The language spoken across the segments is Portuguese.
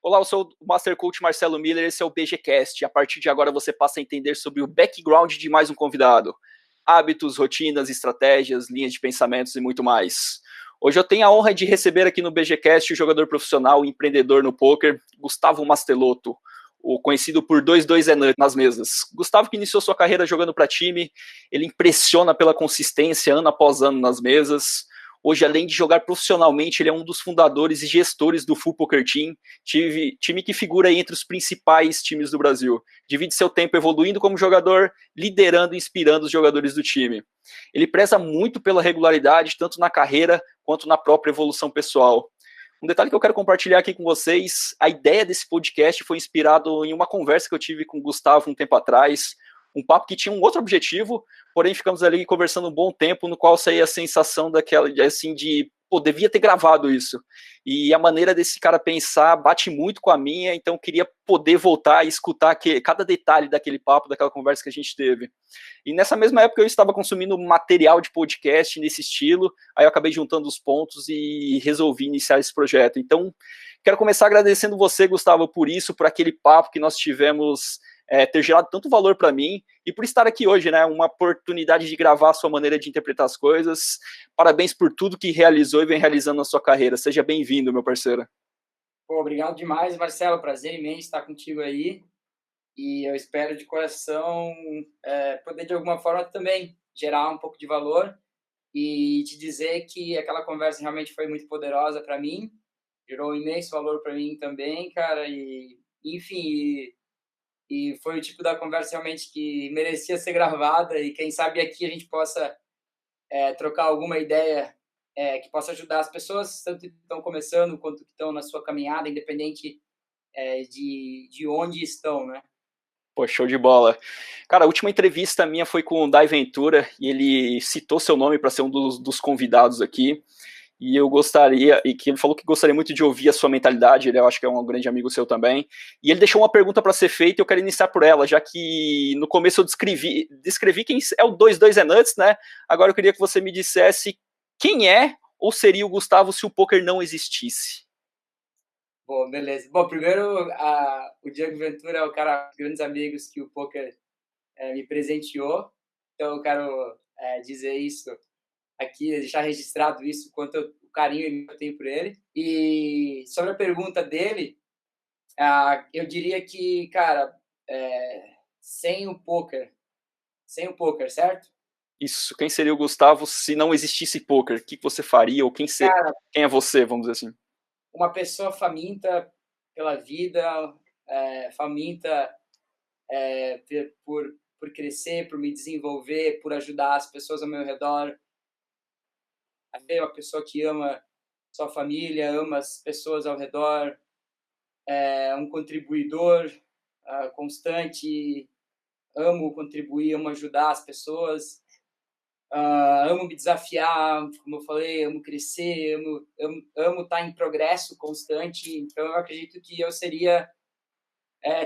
Olá, eu sou o Master Coach Marcelo Miller, esse é o BGCast. A partir de agora você passa a entender sobre o background de mais um convidado. Hábitos, rotinas, estratégias, linhas de pensamentos e muito mais. Hoje eu tenho a honra de receber aqui no BGCast o jogador profissional e empreendedor no poker, Gustavo Mastelotto, o conhecido por 22 nas mesas. Gustavo que iniciou sua carreira jogando para time, ele impressiona pela consistência ano após ano nas mesas. Hoje, além de jogar profissionalmente, ele é um dos fundadores e gestores do Full Poker Team, time que figura entre os principais times do Brasil. Divide seu tempo evoluindo como jogador, liderando e inspirando os jogadores do time. Ele preza muito pela regularidade, tanto na carreira quanto na própria evolução pessoal. Um detalhe que eu quero compartilhar aqui com vocês, a ideia desse podcast foi inspirado em uma conversa que eu tive com o Gustavo um tempo atrás, um papo que tinha um outro objetivo, porém ficamos ali conversando um bom tempo, no qual saía a sensação daquela, assim, de, pô, devia ter gravado isso. E a maneira desse cara pensar bate muito com a minha, então eu queria poder voltar e escutar cada detalhe daquele papo, daquela conversa que a gente teve. E nessa mesma época eu estava consumindo material de podcast nesse estilo, aí eu acabei juntando os pontos e resolvi iniciar esse projeto. Então, quero começar agradecendo você, Gustavo, por isso, por aquele papo que nós tivemos, ter gerado tanto valor para mim e por estar aqui hoje, né? Uma oportunidade de gravar a sua maneira de interpretar as coisas. Parabéns por tudo que realizou e vem realizando na sua carreira. Seja bem-vindo, meu parceiro. Pô, obrigado demais, Marcelo. Prazer imenso estar contigo aí. E eu espero de coração poder, de alguma forma, também gerar um pouco de valor e te dizer que aquela conversa realmente foi muito poderosa para mim, gerou um imenso valor para mim também, cara. E, enfim, e foi o tipo da conversa realmente que merecia ser gravada e quem sabe aqui a gente possa trocar alguma ideia que possa ajudar as pessoas, tanto que estão começando quanto que estão na sua caminhada, independente de onde estão, né? Pô, show de bola. Cara, a última entrevista minha foi com o Dai Ventura e ele citou seu nome para ser um dos convidados aqui. E eu gostaria, e que ele falou que gostaria muito de ouvir a sua mentalidade, ele eu acho que é um grande amigo seu também. E ele deixou uma pergunta para ser feita e eu quero iniciar por ela, já que no começo eu descrevi quem é o 22 é Nuts, né? Agora eu queria que você me dissesse quem é ou seria o Gustavo se o poker não existisse. Bom, beleza. Bom, primeiro, o Diego Ventura é o cara dos grandes amigos que o poker me presenteou. Então, eu quero dizer isso aqui, deixar registrado isso, o carinho que eu tenho por ele. E sobre a pergunta dele, eu diria que, cara, sem o poker, certo? Isso, quem seria o Gustavo se não existisse poker? O que você faria ou Cara, quem é você, vamos dizer assim? uma pessoa faminta pela vida, faminta por crescer, por me desenvolver, por ajudar as pessoas ao meu redor. É uma pessoa que ama sua família, ama as pessoas ao redor, é um contribuidor constante, amo contribuir, amo ajudar as pessoas, amo me desafiar, como eu falei, amo crescer, amo estar em progresso constante. Então, eu acredito que eu seria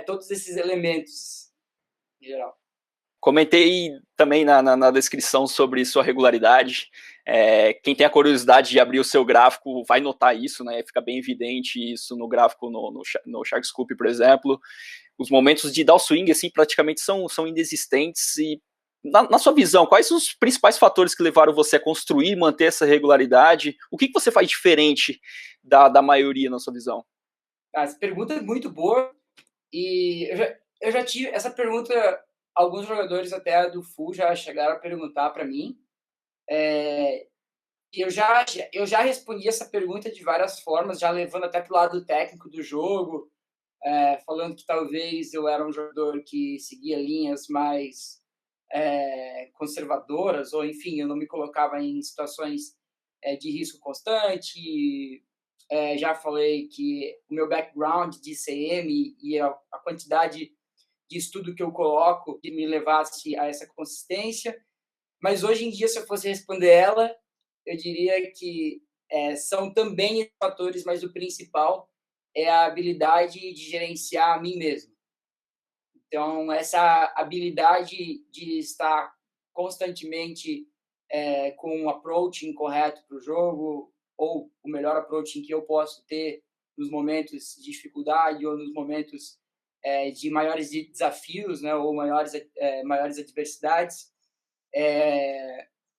todos esses elementos, em geral. Comentei também na descrição sobre sua regularidade. Quem tem a curiosidade de abrir o seu gráfico vai notar isso, né? Fica bem evidente isso no gráfico no Shark Scoop, por exemplo. Os momentos de dar o swing assim, praticamente são inexistentes. E na sua visão, quais os principais fatores que levaram você a construir e manter essa regularidade? O que você faz diferente da maioria na sua visão? Essa pergunta é muito boa e eu já tive essa pergunta. Alguns jogadores até do Full já chegaram a perguntar para mim. E eu já respondi essa pergunta de várias formas, já levando até para o lado técnico do jogo, falando que talvez eu era um jogador que seguia linhas mais conservadoras, ou enfim, eu não me colocava em situações de risco constante. Já falei que o meu background de ICM e a quantidade de estudo que eu coloco que me levasse a essa consistência. Mas hoje em dia, se eu fosse responder ela, eu diria que são também fatores, mas o principal é a habilidade de gerenciar a mim mesmo. Então, essa habilidade de estar constantemente com um approach correto para o jogo, ou o melhor approach que eu posso ter nos momentos de dificuldade ou nos momentos de maiores desafios, né, ou maiores adversidades,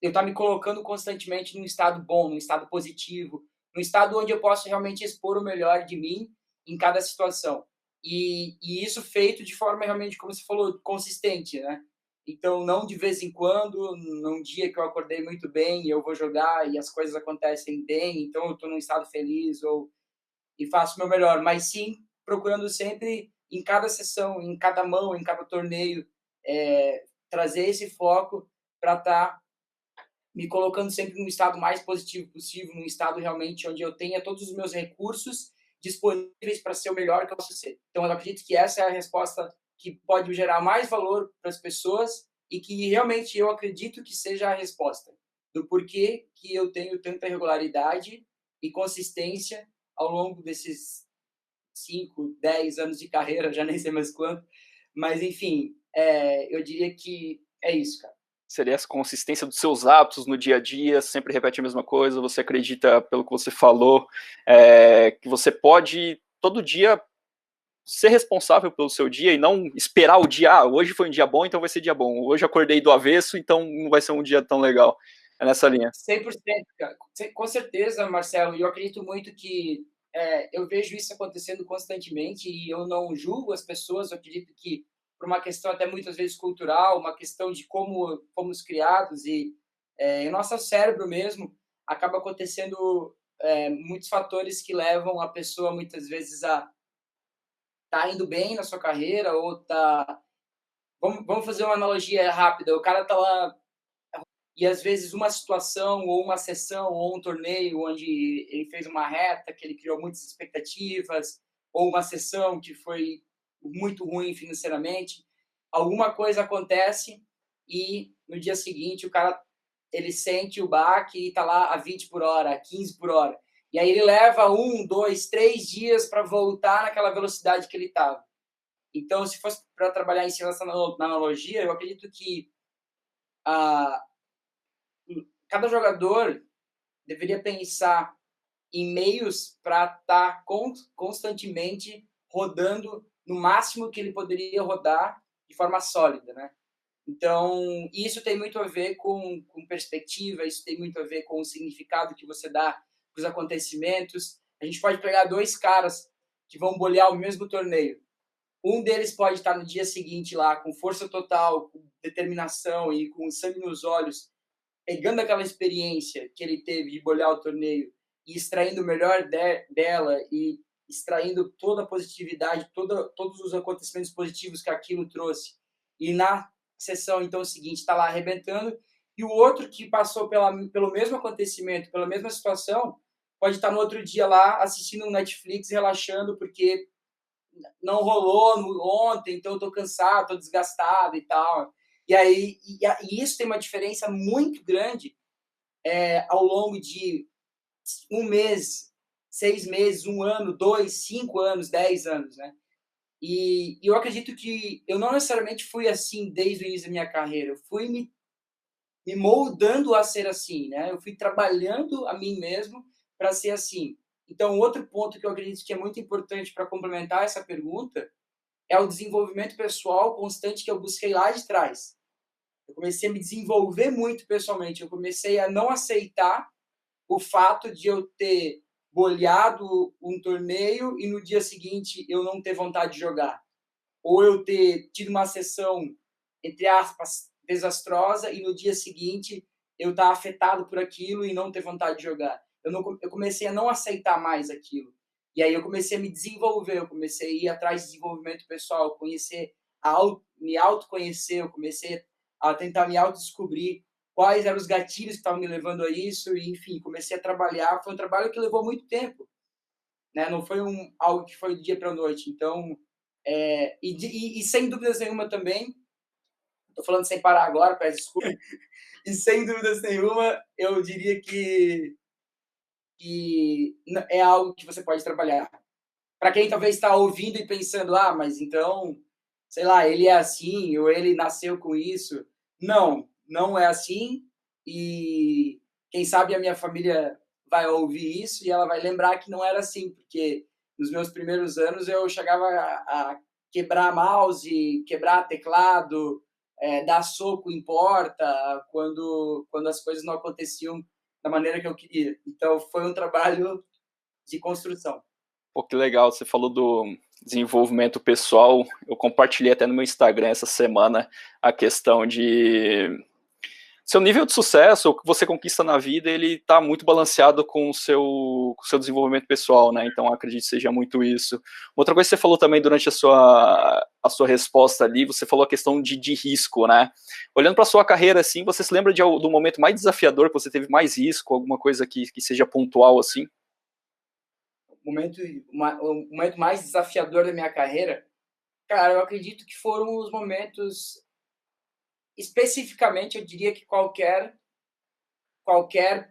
eu estar me colocando constantemente num estado bom, num estado positivo, num estado onde eu posso realmente expor o melhor de mim em cada situação. E isso feito de forma realmente, como você falou, consistente, né? Então, não de vez em quando, num dia que eu acordei muito bem e eu vou jogar e as coisas acontecem bem, então eu estou num estado feliz e faço o meu melhor, mas sim procurando sempre, em cada sessão, em cada mão, em cada torneio, trazer esse foco para estar me colocando sempre num estado mais positivo possível, num estado realmente onde eu tenha todos os meus recursos disponíveis para ser o melhor que eu posso ser. Então, eu acredito que essa é a resposta que pode gerar mais valor para as pessoas e que realmente eu acredito que seja a resposta do porquê que eu tenho tanta regularidade e consistência ao longo desses 5, 10 anos de carreira, já nem sei mais quanto, mas enfim, eu diria que é isso, cara. Seria essa consistência dos seus hábitos no dia a dia, sempre repete a mesma coisa, você acredita, pelo que você falou, que você pode, todo dia, ser responsável pelo seu dia e não esperar o dia, hoje foi um dia bom, então vai ser dia bom, hoje acordei do avesso, então não vai ser um dia tão legal. É nessa linha. 100%, cara. Com certeza, Marcelo, e eu acredito muito que eu vejo isso acontecendo constantemente e eu não julgo as pessoas, eu acredito que por uma questão até muitas vezes cultural, uma questão de como fomos criados e o nosso cérebro mesmo acaba acontecendo muitos fatores que levam a pessoa muitas vezes a tá indo bem na sua carreira ou tá... Vamos fazer uma analogia rápida, o cara tá lá e às vezes uma situação ou uma sessão ou um torneio onde ele fez uma reta que ele criou muitas expectativas ou uma sessão que foi muito ruim financeiramente, alguma coisa acontece e no dia seguinte o cara ele sente o baque e está lá a 20 por hora, a 15 por hora. E aí ele leva 1, 2, 3 dias para voltar naquela velocidade que ele estava. Então, se fosse para trabalhar em cima dessa analogia, eu acredito que a cada jogador deveria pensar em meios para estar constantemente rodando no máximo que ele poderia rodar de forma sólida, né? Então, isso tem muito a ver com perspectiva, isso tem muito a ver com o significado que você dá para os acontecimentos. A gente pode pegar dois caras que vão bolear o mesmo torneio. Um deles pode estar no dia seguinte lá com força total, com determinação e com sangue nos olhos, pegando aquela experiência que ele teve de bolhar o torneio e extraindo o melhor dela e extraindo toda a positividade, todos os acontecimentos positivos que aquilo trouxe. E na sessão, então, seguinte, está lá arrebentando. E o outro que passou pelo mesmo acontecimento, pela mesma situação, pode estar no outro dia lá assistindo um Netflix, relaxando, porque não rolou ontem, então eu tô cansado, tô desgastado e tal. E aí, e isso tem uma diferença muito grande ao longo de um mês, 6 meses, um ano, 2, 5 anos, 10 anos, né? E eu acredito que eu não necessariamente fui assim desde o início da minha carreira. Eu fui me moldando a ser assim, né? Eu fui trabalhando a mim mesmo para ser assim. Então, outro ponto que eu acredito que é muito importante para complementar essa pergunta é o desenvolvimento pessoal constante que eu busquei lá de trás. Eu comecei a me desenvolver muito pessoalmente. Eu comecei a não aceitar o fato de eu ter bolhado um torneio e no dia seguinte eu não ter vontade de jogar. Ou eu ter tido uma sessão, entre aspas, desastrosa e no dia seguinte eu estar afetado por aquilo e não ter vontade de jogar. Eu comecei a não aceitar mais aquilo. E aí eu comecei a me desenvolver, eu comecei a ir atrás de desenvolvimento pessoal, me autoconhecer, eu comecei a tentar me autodescobrir quais eram os gatilhos que estavam me levando a isso, e enfim, comecei a trabalhar. Foi um trabalho que levou muito tempo, né? Não foi algo que foi do dia para a noite. Então, e sem dúvidas nenhuma também, estou falando sem parar agora, peço desculpa, e sem dúvidas nenhuma, eu diria que é algo que você pode trabalhar. Para quem talvez está ouvindo e pensando, mas então, sei lá, ele é assim, ou ele nasceu com isso. Não, não é assim. E quem sabe a minha família vai ouvir isso e ela vai lembrar que não era assim, porque nos meus primeiros anos, eu chegava a quebrar mouse, quebrar teclado, dar soco em porta, quando as coisas não aconteciam da maneira que eu queria. Então, foi um trabalho de construção. Pô, que legal, você falou do desenvolvimento pessoal. Eu compartilhei até no meu Instagram essa semana a questão de seu nível de sucesso, o que você conquista na vida, ele está muito balanceado com o seu desenvolvimento pessoal, né? Então, acredito que seja muito isso. Outra coisa que você falou também durante a sua resposta ali, você falou a questão de risco, né? Olhando para a sua carreira, assim, você se lembra do momento mais desafiador, que você teve mais risco, alguma coisa que seja pontual, assim? O momento mais desafiador da minha carreira, cara, eu acredito que foram os momentos, especificamente, eu diria que qualquer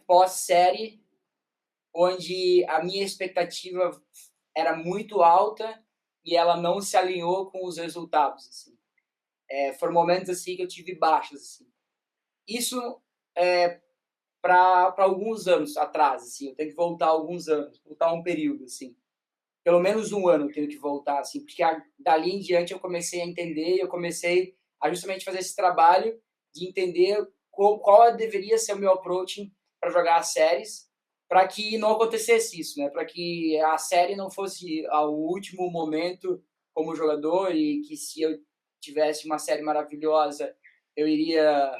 pós-série onde a minha expectativa era muito alta e ela não se alinhou com os resultados. Assim. Foram momentos assim que eu tive baixas. Assim. Isso para alguns anos atrás. Assim, eu tenho que voltar alguns anos, voltar um período. Assim. Pelo menos um ano eu tenho que voltar. Assim, porque dali em diante eu comecei a entender, eu comecei a justamente fazer esse trabalho de entender qual deveria ser o meu approach para jogar as séries, para que não acontecesse isso, né? Para que a série não fosse o último momento como jogador e que se eu tivesse uma série maravilhosa eu iria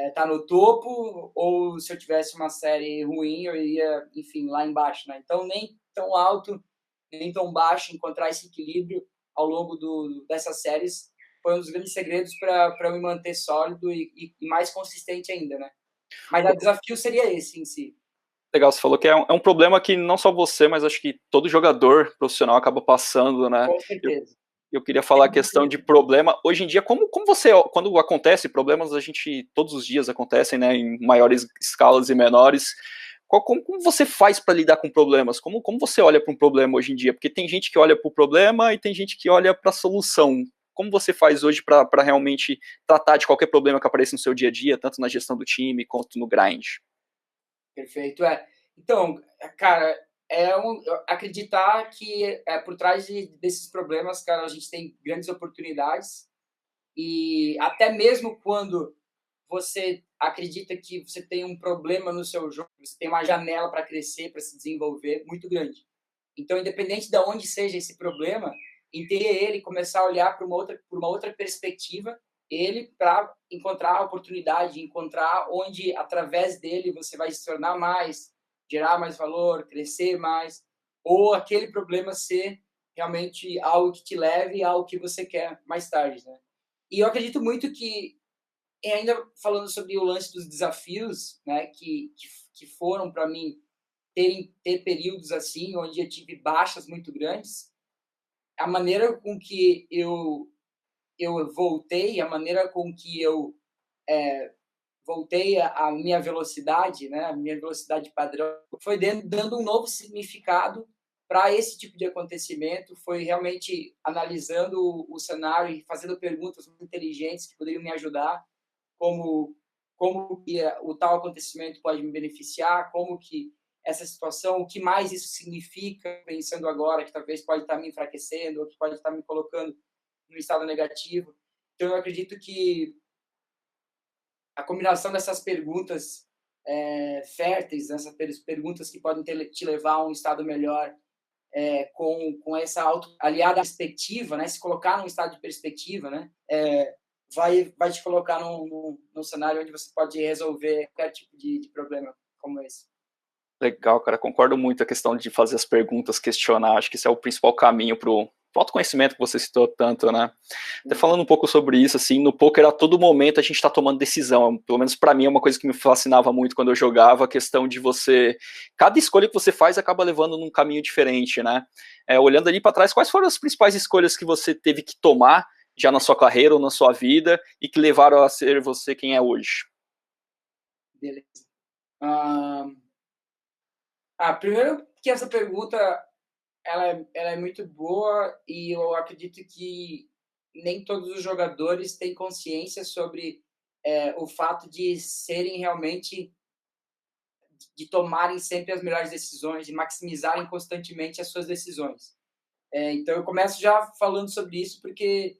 estar no topo, ou se eu tivesse uma série ruim eu iria, enfim, lá embaixo, né? Então nem tão alto nem tão baixo, encontrar esse equilíbrio ao longo dessas séries foi um dos grandes segredos para eu me manter sólido e mais consistente ainda, né? Mas o desafio seria esse em si. Legal, você falou que é um problema que não só você, mas acho que todo jogador profissional acaba passando, né? Com Eu, certeza. eu queria falar a questão de problema. Hoje em dia, como você, quando acontece problemas, a gente, todos os dias acontecem, né, em maiores escalas e menores. Como você faz para lidar com problemas? Como você olha para um problema hoje em dia? Porque tem gente que olha para o problema e tem gente que olha para a solução. Como você faz hoje para realmente tratar de qualquer problema que apareça no seu dia a dia, tanto na gestão do time quanto no grind? Perfeito. Então, cara, acreditar que por trás desses problemas, cara, a gente tem grandes oportunidades e até mesmo quando você acredita que você tem um problema no seu jogo, você tem uma janela para crescer, para se desenvolver muito grande. Então, independente de onde seja esse problema, entender ele, começar a olhar por uma outra perspectiva, ele para encontrar a oportunidade, encontrar onde através dele você vai se tornar mais, gerar mais valor, crescer mais, ou aquele problema ser realmente algo que te leve ao que você quer mais tarde, né? E eu acredito muito que, e ainda falando sobre o lance dos desafios, né, que foram para mim ter períodos assim, onde eu tive baixas muito grandes, a maneira com que eu voltei, a maneira com que eu voltei a minha velocidade, né, a minha velocidade padrão, foi dando um novo significado para esse tipo de acontecimento, foi realmente analisando o cenário e fazendo perguntas muito inteligentes que poderiam me ajudar, como que o tal acontecimento pode me beneficiar, como que essa situação, o que mais isso significa, pensando agora, que talvez pode estar me enfraquecendo, ou que pode estar me colocando no estado negativo. Então, eu acredito que a combinação dessas perguntas férteis, essas perguntas que podem te levar a um estado melhor, com essa aliada à perspectiva, né, se colocar num estado de perspectiva, né, vai te colocar num cenário onde você pode resolver qualquer tipo de problema como esse. Legal, cara, concordo muito a questão de fazer as perguntas, questionar, acho que esse é o principal caminho pro autoconhecimento que você citou tanto, né? Até falando um pouco sobre isso, assim, no poker a todo momento a gente tá tomando decisão, pelo menos para mim é uma coisa que me fascinava muito quando eu jogava, a questão de cada escolha que você faz acaba levando num caminho diferente, né? Olhando ali para trás, quais foram as principais escolhas que você teve que tomar já na sua carreira ou na sua vida e que levaram a ser você quem é hoje? Beleza. Primeiro que essa pergunta ela é muito boa e eu acredito que nem todos os jogadores têm consciência sobre o fato de serem realmente de tomarem sempre as melhores decisões, de maximizarem constantemente as suas decisões. Então, eu começo já falando sobre isso, porque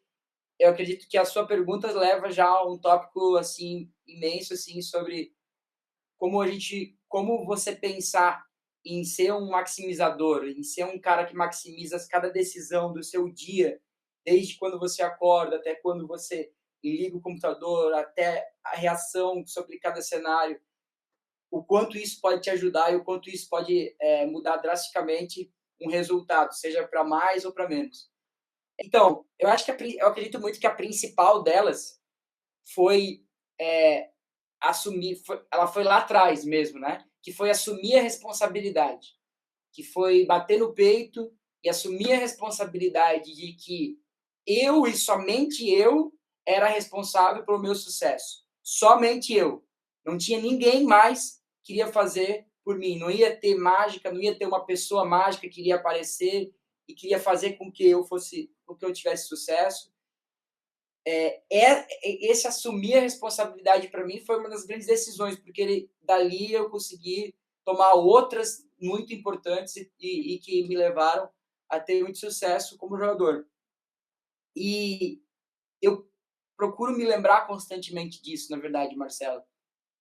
eu acredito que a sua pergunta leva já a um tópico assim imenso assim sobre como você pensar em ser um maximizador, em ser um cara que maximiza cada decisão do seu dia, desde quando você acorda até quando você liga o computador, até a reação sobre cada cenário, o quanto isso pode te ajudar e o quanto isso pode mudar drasticamente um resultado, seja para mais ou para menos. Então, eu acredito muito que a principal delas foi assumir, ela foi lá atrás mesmo, né? Que foi assumir a responsabilidade, que foi bater no peito e assumir a responsabilidade de que eu e somente eu era responsável pelo meu sucesso. Somente eu. Não tinha ninguém mais que iria fazer por mim. Não ia ter mágica, não ia ter uma pessoa mágica que iria aparecer e queria fazer com que eu tivesse sucesso. Esse assumir a responsabilidade para mim foi uma das grandes decisões, porque dali eu consegui tomar outras muito importantes e que me levaram a ter muito sucesso como jogador. E eu procuro me lembrar constantemente disso, na verdade, Marcelo.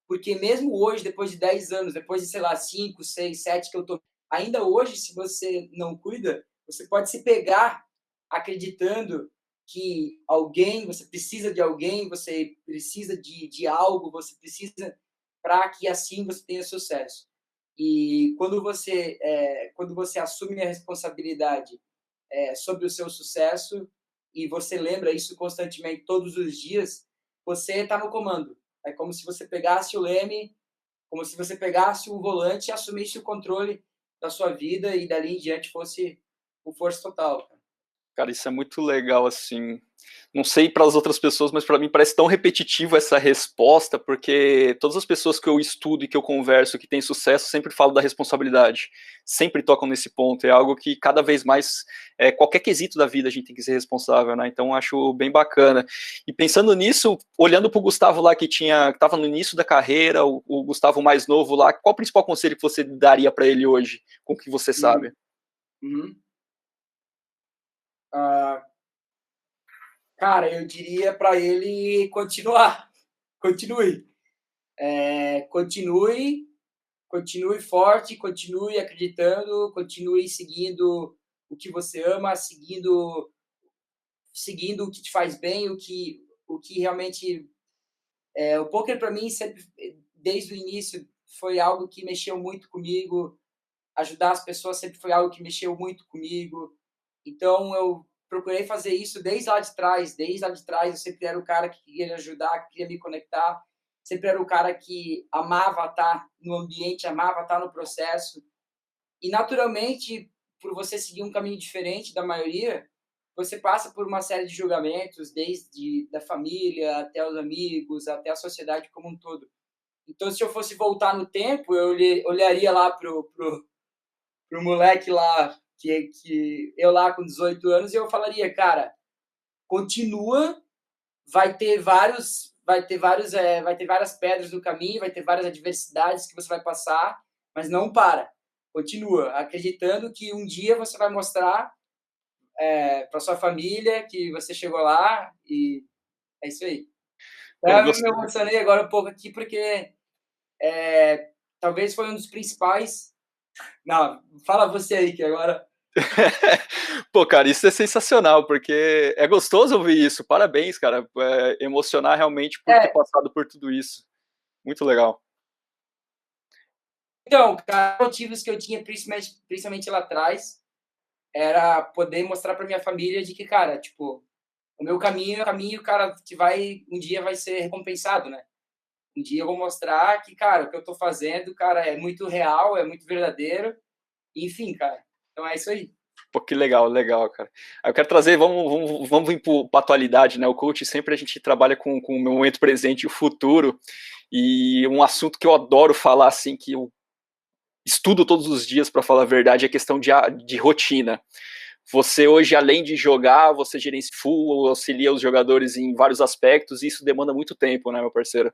Porque mesmo hoje, depois de 10 anos, depois de, sei lá, 5, 6, 7 que eu tô, ainda hoje, se você não cuida, você pode se pegar acreditando que você precisa de alguém, você precisa de algo, você precisa para que assim você tenha sucesso. E quando você assume a responsabilidade sobre o seu sucesso e você lembra isso constantemente todos os dias, você está no comando. É como se você pegasse o leme, como se você pegasse o volante e assumisse o controle da sua vida e dali em diante fosse com força total. Cara, isso é muito legal, assim. Não sei para as outras pessoas, mas para mim parece tão repetitivo essa resposta, porque todas as pessoas que eu estudo e que eu converso que têm sucesso sempre falam da responsabilidade, sempre tocam nesse ponto. É algo que cada vez mais, qualquer quesito da vida a gente tem que ser responsável, né? Então acho bem bacana. E pensando nisso, olhando para o Gustavo lá que estava no início da carreira, o Gustavo mais novo lá, qual o principal conselho que você daria para ele hoje, com o que você sabe? Uhum. Cara, eu diria para ele continuar. Continue. Continue forte, continue acreditando, continue seguindo o que você ama, seguindo o que te faz bem, o que realmente o poker para mim sempre desde o início foi algo que mexeu muito comigo. Ajudar as pessoas sempre foi algo que mexeu muito comigo. Então eu procurei fazer isso desde lá de trás. Desde lá de trás eu sempre era o cara que queria ajudar, que queria me conectar. Sempre era o cara que amava estar no ambiente, amava estar no processo. E naturalmente, por você seguir um caminho diferente da maioria, você passa por uma série de julgamentos, desde da família até os amigos, até a sociedade como um todo. Então, se eu fosse voltar no tempo, eu olharia lá pro moleque lá, que eu lá com 18 anos, e eu falaria, cara, continua, vai ter várias pedras no caminho, vai ter várias adversidades que você vai passar, mas não para. Continua, acreditando que um dia você vai mostrar para sua família que você chegou lá, e é isso aí. Eu me emocionei agora um pouco aqui, porque talvez foi um dos principais. Não, fala você aí, que agora. Pô, cara, isso é sensacional, porque é gostoso ouvir isso. Parabéns, cara. Emocionar realmente por ter passado por tudo isso. Muito legal. Então, cara, motivos que eu tinha, principalmente lá atrás, era poder mostrar para minha família de que, cara, tipo, o meu caminho é o caminho, cara, que um dia vai ser recompensado, né? Um dia eu vou mostrar que, cara, o que eu tô fazendo, cara, é muito real, é muito verdadeiro. Enfim, cara. Então é isso aí. Pô, que legal, legal, cara. Eu quero trazer, vamos vir para a atualidade, né? O coach sempre a gente trabalha com o momento presente e o futuro. E um assunto que eu adoro falar, assim, que eu estudo todos os dias, para falar a verdade, é a questão de rotina. Você hoje, além de jogar, você gerencia full, auxilia os jogadores em vários aspectos, e isso demanda muito tempo, né, meu parceiro?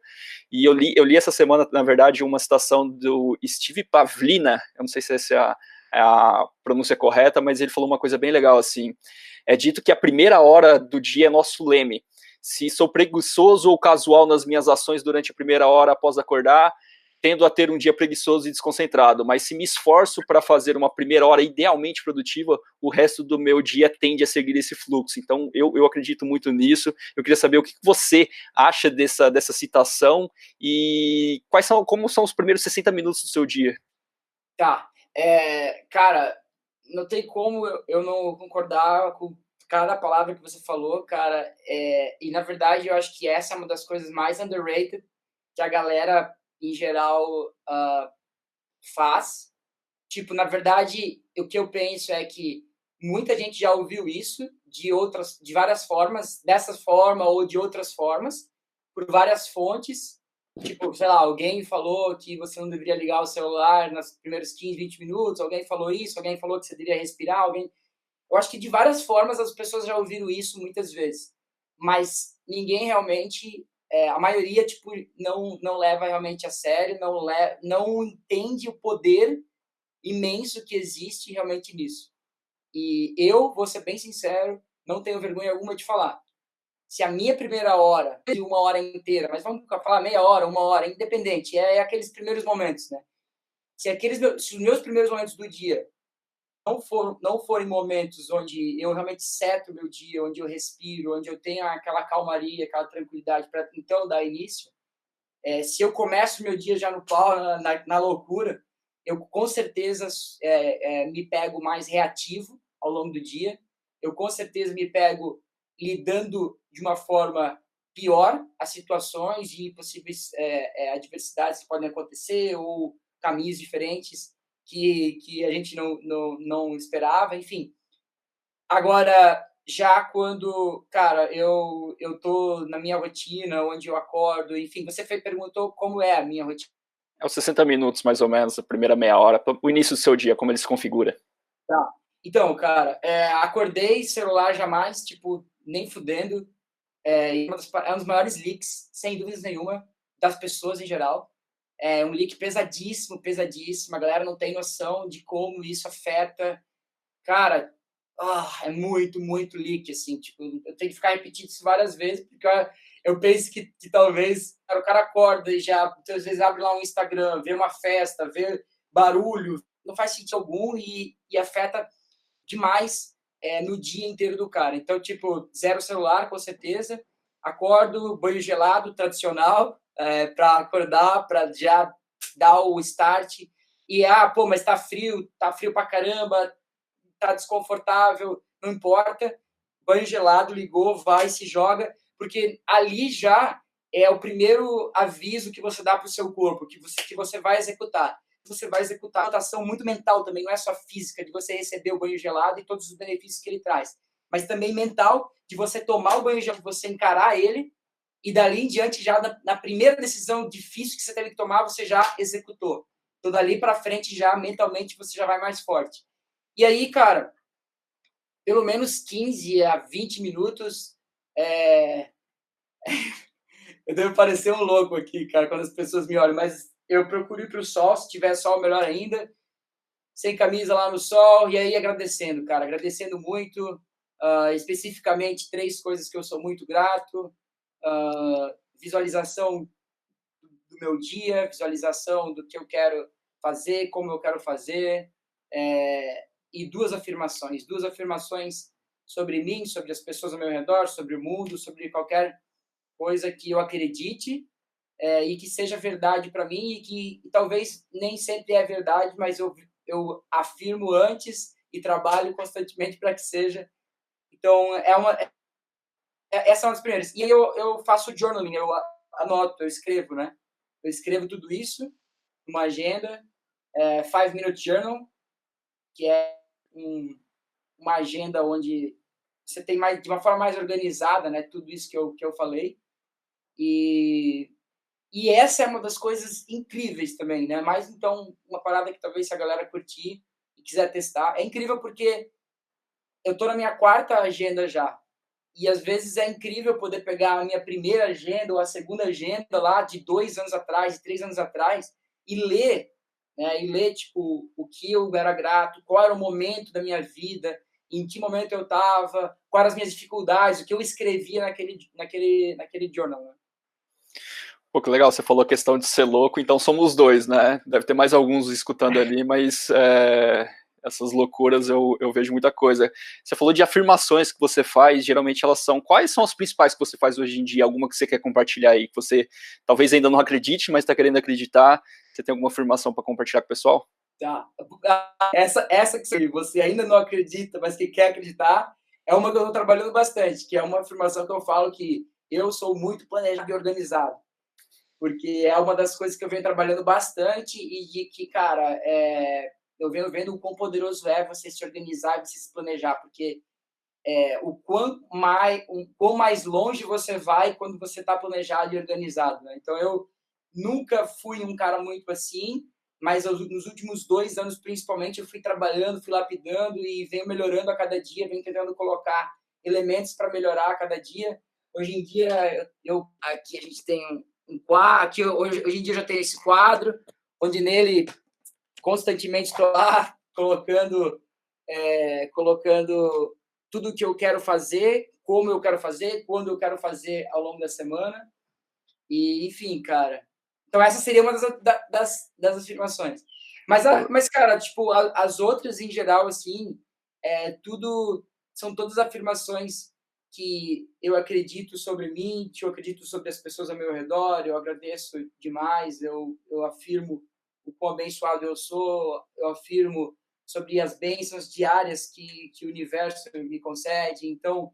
E eu li essa semana, na verdade, uma citação do Steve Pavlina, eu não sei se essa é a pronúncia correta, mas ele falou uma coisa bem legal, assim, é dito que a primeira hora do dia é nosso leme. Se sou preguiçoso ou casual nas minhas ações durante a primeira hora após acordar, tendo a ter um dia preguiçoso e desconcentrado, mas se me esforço para fazer uma primeira hora idealmente produtiva, o resto do meu dia tende a seguir esse fluxo. Então, eu acredito muito nisso. Eu queria saber o que você acha dessa citação e como são os primeiros 60 minutos do seu dia. Tá. Cara, não tem como eu não concordar com cada palavra que você falou, cara. E, na verdade, eu acho que essa é uma das coisas mais underrated que a galera, em geral, faz. Tipo, na verdade, o que eu penso é que muita gente já ouviu isso de várias formas, dessa forma ou de outras formas, por várias fontes. Tipo, sei lá, alguém falou que você não deveria ligar o celular nos primeiros 15, 20 minutos, alguém falou isso, alguém falou que você deveria respirar, alguém... Eu acho que de várias formas as pessoas já ouviram isso muitas vezes, mas ninguém realmente, a maioria, tipo, não leva realmente a sério, não entende o poder imenso que existe realmente nisso. E eu, vou ser bem sincero, não tenho vergonha alguma de falar. Se a minha primeira hora, de uma hora inteira, mas vamos falar meia hora, uma hora, independente, é aqueles primeiros momentos, né? Se os meus primeiros momentos do dia não forem momentos onde eu realmente seto o meu dia, onde eu respiro, onde eu tenho aquela calmaria, aquela tranquilidade para então dar início, se eu começo o meu dia já no pau, na loucura, eu com certeza me pego mais reativo ao longo do dia, eu com certeza me pego lidando de uma forma pior as situações e possíveis adversidades que podem acontecer ou caminhos diferentes que a gente não esperava, enfim. Agora, já quando, cara, eu tô na minha rotina, onde eu acordo, enfim, você perguntou como é a minha rotina. É os 60 minutos, mais ou menos, a primeira meia hora, o início do seu dia, como ele se configura. Tá. Então, cara, acordei, celular jamais, tipo, nem fudendo. É um dos maiores leaks, sem dúvidas nenhuma, das pessoas em geral. É um leak pesadíssimo, pesadíssimo. A galera não tem noção de como isso afeta. Cara, é muito, muito leak, assim. Tipo, eu tenho que ficar repetindo isso várias vezes, porque eu penso que talvez o cara acorda e já, às vezes, abre lá um Instagram, vê uma festa, vê barulho, não faz sentido algum e afeta demais no dia inteiro do cara. Então, tipo, zero celular, com certeza. Acordo, banho gelado, tradicional, para acordar, para já dar o start. E, pô, mas tá frio pra caramba, tá desconfortável, não importa. Banho gelado, ligou, vai, se joga, porque ali já é o primeiro aviso que você dá para o seu corpo, que você vai executar. Você vai executar uma ação muito mental também, não é só física, de você receber o banho gelado e todos os benefícios que ele traz, mas também mental, de você tomar o banho gelado, de você encarar ele, e dali em diante, já na primeira decisão difícil que você teve que tomar, você já executou. Então, dali para frente, já mentalmente, você já vai mais forte. E aí, cara, pelo menos 15 a 20 minutos, eu devo parecer um louco aqui, cara, quando as pessoas me olham, mas eu procuro ir para o sol, se tiver sol, melhor ainda, sem camisa lá no sol, e aí agradecendo, cara, agradecendo muito, especificamente 3 coisas que eu sou muito grato, visualização do meu dia, visualização do que eu quero fazer, como eu quero fazer, e duas afirmações sobre mim, sobre as pessoas ao meu redor, sobre o mundo, sobre qualquer coisa que eu acredite e que seja verdade para mim e que talvez nem sempre é verdade, mas eu afirmo antes e trabalho constantemente para que seja. Então, essa é uma das primeiras. E aí eu faço journaling, eu anoto, eu escrevo, né? Eu escrevo tudo isso numa agenda, 5-minute journal, que é uma agenda onde você tem de uma forma mais organizada, né? Tudo isso que eu falei. E essa é uma das coisas incríveis também, né? Mas então, uma parada que talvez se a galera curtir e quiser testar, é incrível porque eu tô na minha 4ª agenda já. E às vezes é incrível poder pegar a minha primeira agenda ou a segunda agenda lá de 2 anos atrás, de 3 anos atrás, e ler, né? E ler, tipo, o que eu era grato, qual era o momento da minha vida, em que momento eu estava, quais eram as minhas dificuldades, o que eu escrevia naquele journal, né? Pô, que legal, você falou a questão de ser louco, então somos os dois, né? Deve ter mais alguns escutando ali, mas essas loucuras eu vejo muita coisa. Você falou de afirmações que você faz, geralmente elas são. Quais são as principais que você faz hoje em dia? Alguma que você quer compartilhar aí, que você talvez ainda não acredite, mas está querendo acreditar? Você tem alguma afirmação para compartilhar com o pessoal? Tá. Essa que você ainda não acredita, mas que quer acreditar, é uma que eu estou trabalhando bastante, que é uma afirmação que eu falo que eu sou muito planejado e organizado. Porque é uma das coisas que eu venho trabalhando bastante e de que, cara, eu venho vendo o quão poderoso é você se organizar e você se planejar, porque o quão mais longe você vai quando você está planejado e organizado, né? Então, eu nunca fui um cara muito assim, mas nos últimos 2 anos, principalmente, eu fui trabalhando, fui lapidando e venho melhorando a cada dia, venho tentando colocar elementos para melhorar a cada dia. Hoje em dia, aqui a gente tem um quadro, aqui hoje em dia eu já tenho esse quadro, onde nele constantemente estou lá colocando tudo o que eu quero fazer, como eu quero fazer, quando eu quero fazer ao longo da semana. E, enfim, cara. Então, essa seria uma das afirmações. Mas, cara, tipo, as outras, em geral, assim, são todas afirmações que eu acredito sobre mim, que eu acredito sobre as pessoas ao meu redor, eu agradeço demais, eu afirmo o quão abençoado eu sou, eu afirmo sobre as bênçãos diárias que o universo me concede. Então,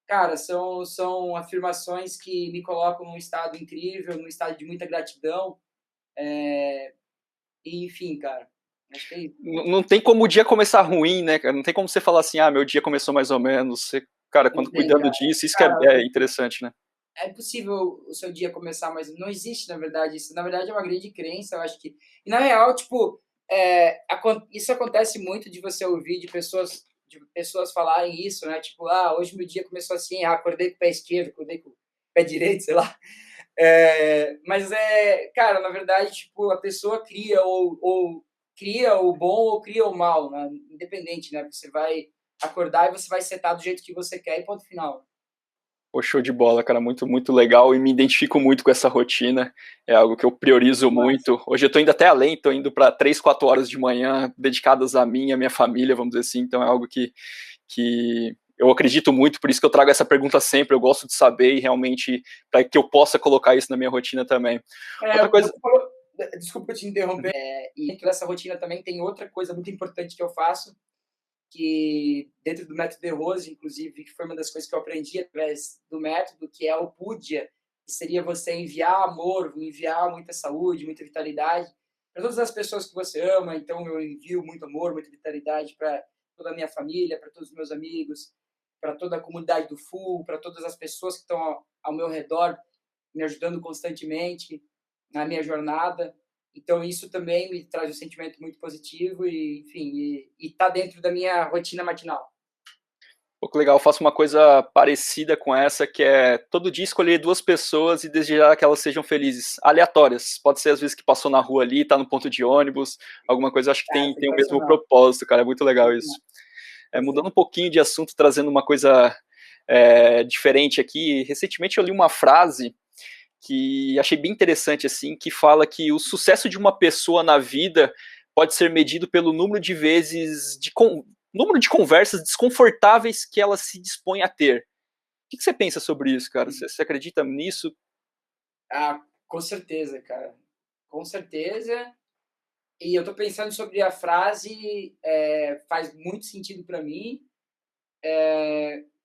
cara, são afirmações que me colocam num estado incrível, num estado de muita gratidão. E, enfim, cara, acho que é isso. Não tem como o dia começar ruim, né, cara? Não tem como você falar assim, meu dia começou mais ou menos. Você, cara, Não quando tem, cuidando cara. disso, isso que Cara, é interessante, né? é impossível o seu dia começar, mas não existe, na verdade, isso. Na verdade, é uma grande crença, eu acho que. E, na real, tipo, isso acontece muito de você ouvir de pessoas falarem isso, né? Tipo, hoje meu dia começou assim, acordei com o pé esquerdo, acordei com o pé direito, sei lá. Mas cara, na verdade, tipo, a pessoa cria ou cria o bom ou cria o mal, né? Independente, né? Você vai acordar e você vai setar do jeito que você quer e ponto final. Pô, show de bola, cara, muito, muito legal e me identifico muito com essa rotina, é algo que eu priorizo Mas, muito. Hoje eu tô indo até além, tô indo para 3, 4 horas de manhã dedicadas a mim, a minha família, vamos dizer assim, então é algo que eu acredito muito, por isso que eu trago essa pergunta sempre, eu gosto de saber e realmente para que eu possa colocar isso na minha rotina também. Outra coisa, você falou, desculpa te interromper, e dentro dessa rotina também tem outra coisa muito importante que eu faço, que dentro do método de Rose, inclusive, que foi uma das coisas que eu aprendi através do método, que é o Puja, que seria você enviar amor, enviar muita saúde, muita vitalidade para todas as pessoas que você ama. Então, eu envio muito amor, muita vitalidade para toda a minha família, para todos os meus amigos, para toda a comunidade do Full, para todas as pessoas que estão ao meu redor, me ajudando constantemente na minha jornada. Então, isso também me traz um sentimento muito positivo e, enfim, tá dentro da minha rotina matinal. pô, que legal, eu faço uma coisa parecida com essa, que é todo dia escolher 2 pessoas e desejar que elas sejam felizes, aleatórias. Pode ser às vezes que passou na rua ali, tá no ponto de ônibus, alguma coisa, acho que tem o mesmo Sensacional. propósito, cara, é muito legal isso. Mudando um pouquinho de assunto, trazendo uma coisa diferente aqui, recentemente eu li uma frase que achei bem interessante, assim, que fala que o sucesso de uma pessoa na vida pode ser medido pelo número de vezes, número de conversas desconfortáveis que ela se dispõe a ter. O que você pensa sobre isso, cara? Você acredita nisso? Com certeza, cara. Com certeza. E eu tô pensando sobre a frase, faz muito sentido para mim.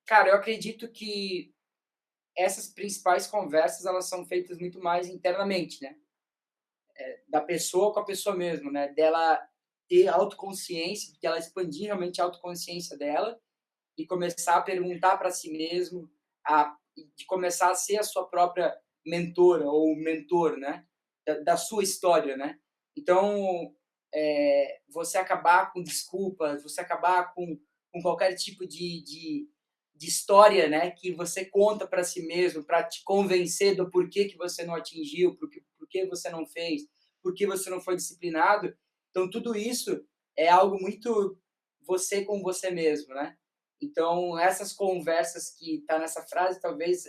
Cara, eu acredito que essas principais conversas, elas são feitas muito mais internamente, né? Da pessoa com a pessoa mesmo, né? Dela ter autoconsciência, de ela expandir realmente a autoconsciência dela e começar a perguntar para si mesmo, de começar a ser a sua própria mentora ou mentor, né? Da sua história, né? Então, você acabar com desculpas, você acabar com qualquer tipo de história, né, que você conta para si mesmo, para te convencer do porquê que você não atingiu, porquê você não fez, porquê você não foi disciplinado. Então, tudo isso é algo muito você com você mesmo, né? Então, essas conversas que tá nessa frase, talvez,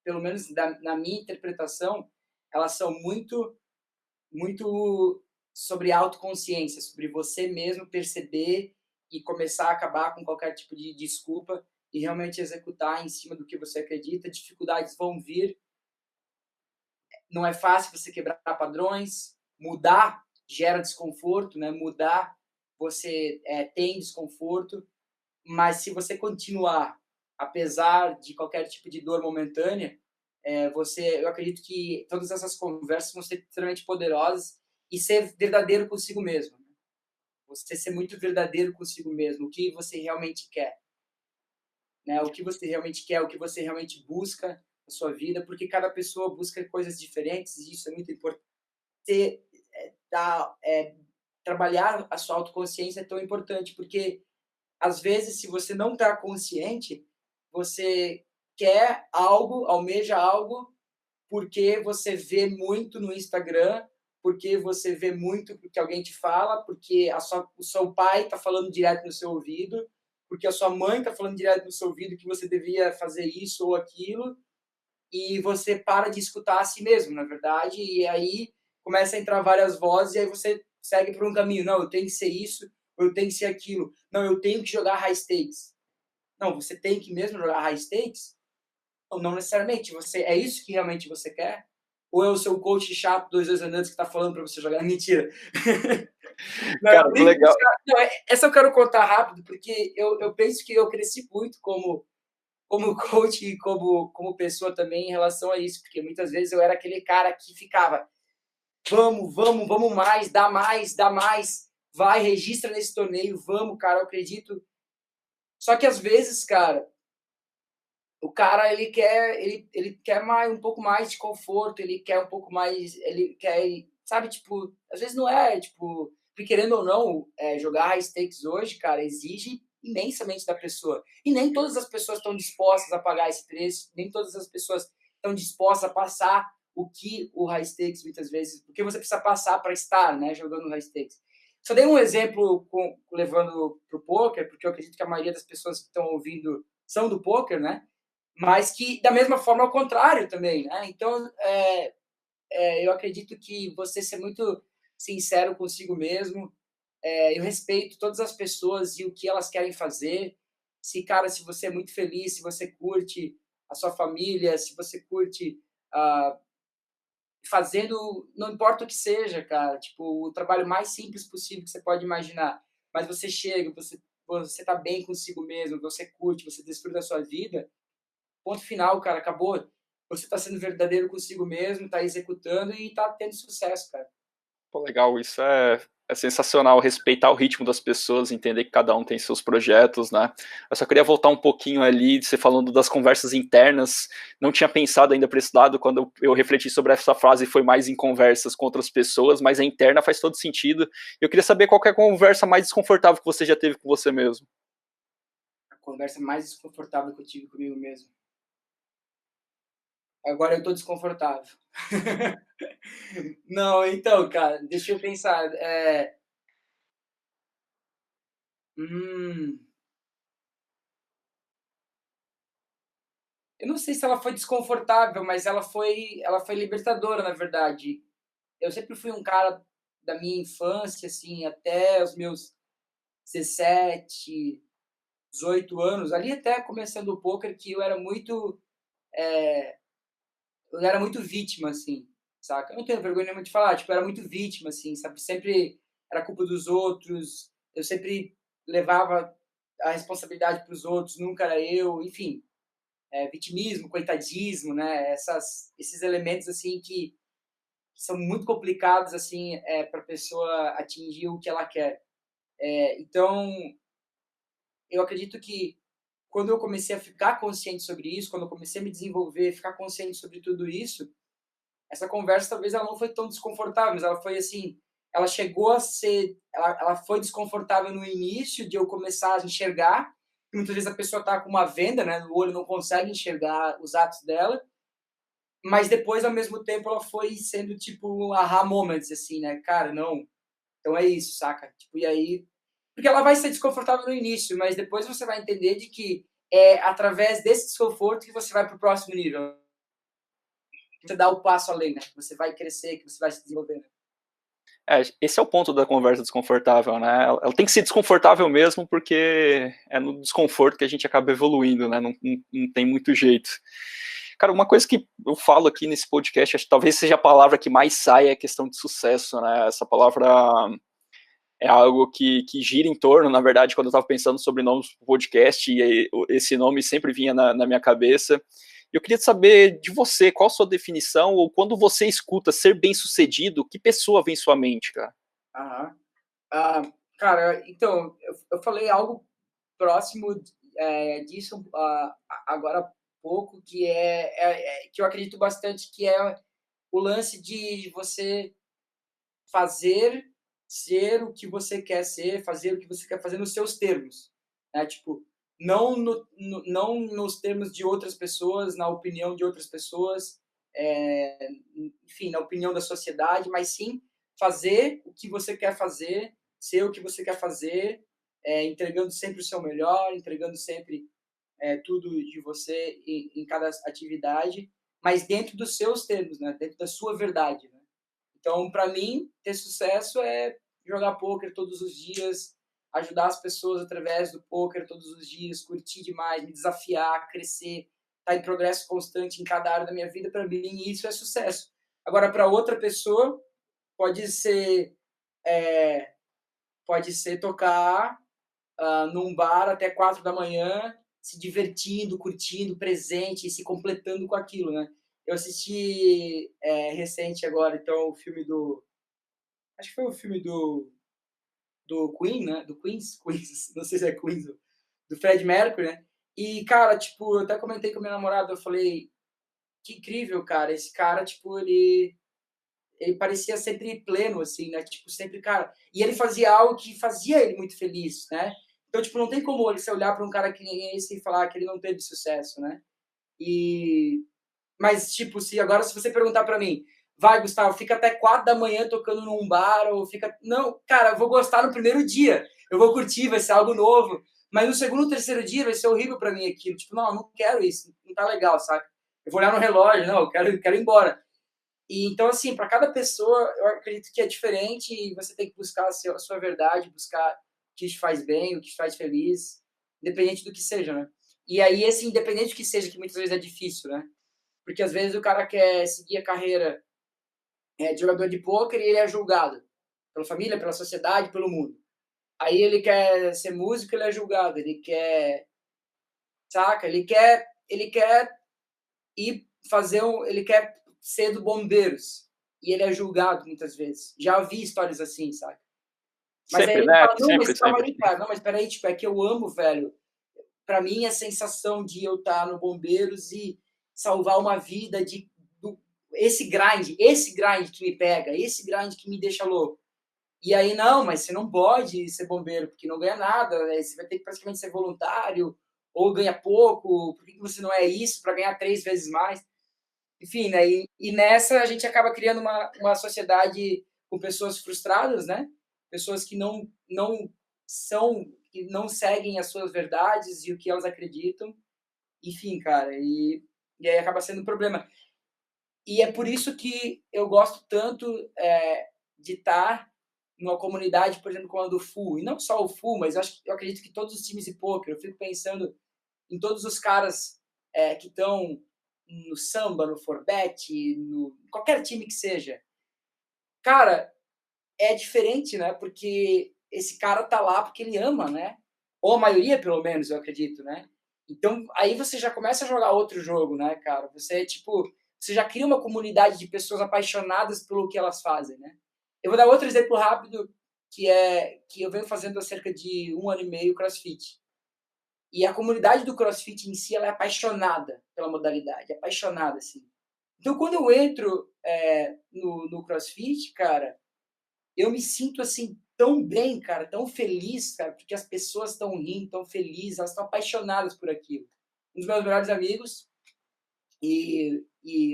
pelo menos na minha interpretação, elas são muito sobre autoconsciência, sobre você mesmo perceber e começar a acabar com qualquer tipo de desculpa e realmente executar em cima do que você acredita. Dificuldades vão vir, não é fácil você quebrar padrões, mudar gera desconforto, né? Mudar você tem desconforto, mas se você continuar, apesar de qualquer tipo de dor momentânea, eu acredito que todas essas conversas vão ser extremamente poderosas e ser verdadeiro consigo mesmo. Você ser muito verdadeiro consigo mesmo, o que você realmente quer, né? O que você realmente quer, o que você realmente busca na sua vida, porque cada pessoa busca coisas diferentes e isso é muito importante. Você, trabalhar a sua autoconsciência é tão importante, porque às vezes, se você não está consciente, você quer algo, almeja algo, porque você vê muito no Instagram, porque você vê muito porque alguém te fala, porque o seu pai está falando direto no seu ouvido, porque a sua mãe está falando direto no seu ouvido que você devia fazer isso ou aquilo, e você para de escutar a si mesmo, na verdade, e aí começa a entrar várias vozes, e aí você segue por um caminho. Não, eu tenho que ser isso, ou eu tenho que ser aquilo. Não, eu tenho que jogar high stakes. Não, você tem que mesmo jogar high stakes? Ou não necessariamente. É isso que realmente você quer? Ou é o seu coach chato 2 anos que está falando para você jogar? Mentira. Não, Cara, que legal. não, essa eu quero contar rápido, porque eu penso que eu cresci muito como coach e como pessoa também em relação a isso, porque muitas vezes eu era aquele cara que ficava, vamos mais, dá mais, vai, registra nesse torneio, vamos, cara, eu acredito. Só que às vezes, cara, o cara ele quer mais um pouco mais de conforto, ele quer um pouco mais, ele quer, sabe, tipo, às vezes não é, tipo, porque querendo ou não, jogar high stakes hoje, cara, exige imensamente da pessoa. E nem todas as pessoas estão dispostas a pagar esse preço, nem todas as pessoas estão dispostas a passar o que o high stakes muitas vezes, porque você precisa passar para estar, né, jogando high stakes. Só dei um exemplo levando para o poker, porque eu acredito que a maioria das pessoas que estão ouvindo são do poker, né? Mas que, da mesma forma, ao contrário também, né? Então, eu acredito que você ser muito sincero consigo mesmo, eu respeito todas as pessoas e o que elas querem fazer. Se você é muito feliz, se você curte a sua família, se você curte fazendo, não importa o que seja, cara, tipo, o trabalho mais simples possível que você pode imaginar, mas você chega, você tá bem consigo mesmo, você curte, você desfruta da sua vida, ponto final, cara, acabou. Você tá sendo verdadeiro consigo mesmo, tá executando e tá tendo sucesso, cara. Pô, legal, isso é sensacional, respeitar o ritmo das pessoas, entender que cada um tem seus projetos, né? Eu só queria voltar um pouquinho ali, você falando das conversas internas, não tinha pensado ainda para esse lado, quando eu refleti sobre essa frase, foi mais em conversas com outras pessoas, mas a interna faz todo sentido. Eu queria saber qual que é a conversa mais desconfortável que você já teve com você mesmo. A conversa mais desconfortável que eu tive comigo mesmo. Agora eu tô desconfortável. Não, então, cara, deixa eu pensar. Hum, eu não sei se ela foi desconfortável, mas ela foi libertadora, na verdade. Eu sempre fui um cara da minha infância, assim, até os meus 17, 18 anos, ali até começando o poker, que eu era muito vítima, assim, saca? Eu não tenho vergonha nenhuma de falar, tipo, eu era muito vítima, assim, sabe? Sempre era culpa dos outros, eu sempre levava a responsabilidade para os outros, nunca era eu, enfim, vitimismo, coitadismo, né? Esses elementos, assim, que são muito complicados, assim, para a pessoa atingir o que ela quer. Então, eu acredito que quando eu comecei a ficar consciente sobre isso, quando eu comecei a me desenvolver, ficar consciente sobre tudo isso, essa conversa talvez ela não foi tão desconfortável, mas ela foi assim, ela chegou a ser, ela foi desconfortável no início de eu começar a enxergar, que muitas vezes a pessoa está com uma venda, né, no olho, não consegue enxergar os atos dela, mas depois, ao mesmo tempo, ela foi sendo, tipo, aha moments, assim, né, cara, não, então é isso, saca? Tipo, e aí, porque ela vai ser desconfortável no início, mas depois você vai entender de que é através desse desconforto que você vai para o próximo nível, que você dá o passo além, né, que você vai crescer, que você vai se desenvolver, né? Esse é o ponto da conversa desconfortável, né? Ela tem que ser desconfortável mesmo, porque é no desconforto que a gente acaba evoluindo, né? Não tem muito jeito. Cara, uma coisa que eu falo aqui nesse podcast, acho que talvez seja a palavra que mais sai, é a questão de sucesso, né? Essa palavra é algo que gira em torno, na verdade, quando eu estava pensando sobre nomes do podcast, e esse nome sempre vinha na minha cabeça. Eu queria saber de você, qual a sua definição, ou quando você escuta ser bem-sucedido, que pessoa vem em sua mente, cara? Aham. Cara, então, eu falei algo próximo disso agora há pouco, que que eu acredito bastante, que é o lance de você fazer ser o que você quer ser, fazer o que você quer fazer nos seus termos, né? Tipo, não nos termos de outras pessoas, na opinião de outras pessoas, enfim, na opinião da sociedade, mas sim fazer o que você quer fazer, ser o que você quer fazer, entregando sempre o seu melhor, entregando sempre tudo de você em cada atividade, mas dentro dos seus termos, né? Dentro da sua verdade, né? Então, para mim, ter sucesso é jogar pôquer todos os dias, ajudar as pessoas através do pôquer todos os dias, curtir demais, me desafiar, crescer, estar em progresso constante em cada área da minha vida. Para mim, isso é sucesso. Agora, para outra pessoa, pode ser é, pode ser tocar num bar até 4 da manhã, se divertindo, curtindo, presente, se completando com aquilo, né? Eu assisti recente agora, então, o filme do... Acho que foi o filme do Queen, né? Do Queens, não sei se é Queens, do Fred Mercury, né? E, cara, tipo, eu até comentei com a minha namorada, eu falei, que incrível, cara, esse cara, tipo, ele parecia sempre pleno, assim, né? Tipo, sempre, cara... E ele fazia algo que fazia ele muito feliz, né? Então, tipo, não tem como você olhar para um cara que nem esse e falar que ele não teve sucesso, né? E... Mas, tipo, se você perguntar para mim, vai, Gustavo, fica até 4 da manhã tocando num bar, ou fica... Não, cara, eu vou gostar no primeiro dia. Eu vou curtir, vai ser algo novo. Mas no segundo, terceiro dia vai ser horrível para mim aquilo. Tipo, não, não quero isso. Não tá legal, saca? Eu vou olhar no relógio, não, eu quero ir embora. E, então, assim, para cada pessoa, eu acredito que é diferente e você tem que buscar a sua verdade, buscar o que te faz bem, o que te faz feliz, independente do que seja, né? E aí, esse independente do que seja, que muitas vezes é difícil, né? Porque às vezes o cara quer seguir a carreira de jogador de pôquer e ele é julgado pela família, pela sociedade, pelo mundo. Aí ele quer ser músico, ele é julgado, ele quer, saca? Ele quer ir ele quer ser do bombeiros e ele é julgado muitas vezes. Já vi histórias assim, sabe? Mas aí Sempre, ele né? fala, não, Sempre, mas calma sempre. aí, cara, não, mas peraí, tipo, é que eu amo, velho. Pra mim, a sensação de eu estar no bombeiros e salvar uma vida esse grind que me pega, esse grind que me deixa louco. E aí, não, mas você não pode ser bombeiro, porque não ganha nada, né? Você vai ter que praticamente ser voluntário, ou ganha pouco, por que você não é isso para ganhar 3 vezes mais? Enfim, né? E nessa a gente acaba criando uma sociedade com pessoas frustradas, né? Pessoas que que não seguem as suas verdades e o que elas acreditam. Enfim, cara, e aí acaba sendo um problema. E é por isso que eu gosto tanto de estar numa comunidade, por exemplo, como a do FU. E não só o FU, mas eu acredito que todos os times de pôquer, eu fico pensando em todos os caras que estão no samba, no forbet, no qualquer time que seja. Cara, é diferente, né? Porque esse cara tá lá porque ele ama, né? Ou a maioria, pelo menos, eu acredito, né? Então, aí você já começa a jogar outro jogo, né, cara? Você já cria uma comunidade de pessoas apaixonadas pelo que elas fazem, né? Eu vou dar outro exemplo rápido, que eu venho fazendo há cerca de 1 ano e meio CrossFit. E a comunidade do CrossFit em si, ela é apaixonada pela modalidade, apaixonada, assim. Então, quando eu entro no CrossFit, cara, eu me sinto, assim, tão bem, cara, tão feliz, cara, porque as pessoas estão rindo, estão felizes, elas estão apaixonadas por aquilo. Um dos meus melhores amigos e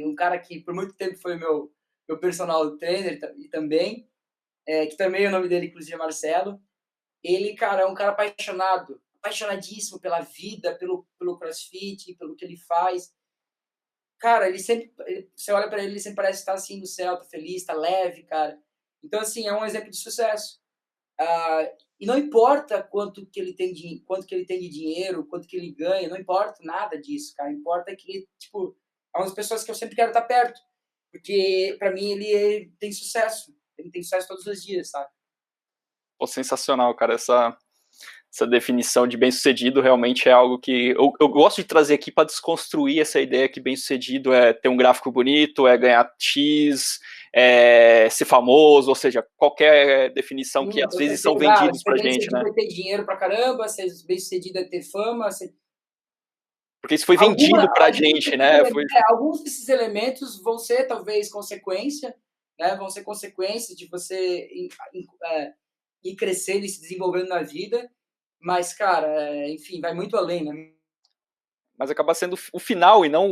um cara que por muito tempo foi meu personal trainer e também, que também o nome dele, inclusive, é Marcelo. Ele, cara, é um cara apaixonado, apaixonadíssimo pela vida, pelo CrossFit, pelo que ele faz. Cara, você olha para ele, ele sempre parece estar assim no céu, tá feliz, tá leve, cara. Então, assim, é um exemplo de sucesso. E não importa quanto que ele tem de dinheiro, quanto que ele ganha, não importa nada disso, cara. Importa que ele, tipo, é uma das pessoas que eu sempre quero estar perto, porque para mim ele tem sucesso. Ele tem sucesso todos os dias, sabe? Pô, sensacional, cara, essa definição de bem-sucedido realmente é algo que eu gosto de trazer aqui para desconstruir essa ideia que bem-sucedido é ter um gráfico bonito, é ganhar X, é ser famoso, ou seja, qualquer definição que Sim, às com vezes são certeza. vendidos Ser pra gente, bem-sucedido né? é ter dinheiro pra caramba, ser bem-sucedido é ter fama. Porque isso foi vendido pra gente, né? Alguns desses elementos vão ser, talvez, consequência, né? Vão ser consequências de você ir crescendo e se desenvolvendo na vida, mas, cara, enfim, vai muito além, né? Mas acaba sendo o final e não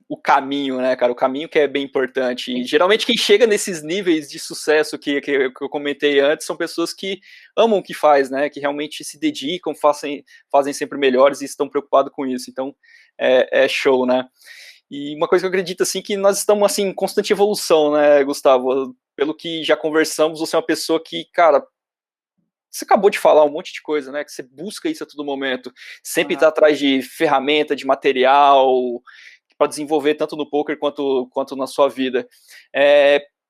o caminho, né, cara? O caminho que é bem importante. E geralmente quem chega nesses níveis de sucesso que eu comentei antes são pessoas que amam o que faz, né? Que realmente se dedicam, fazem sempre melhores e estão preocupados com isso. Então é show, né? E uma coisa que eu acredito assim que nós estamos assim em constante evolução, né, Gustavo? Pelo que já conversamos, você é uma pessoa que, cara, você acabou de falar um monte de coisa, né? Que você busca isso a todo momento. Sempre está atrás de ferramenta, de material, para desenvolver tanto no poker quanto na sua vida.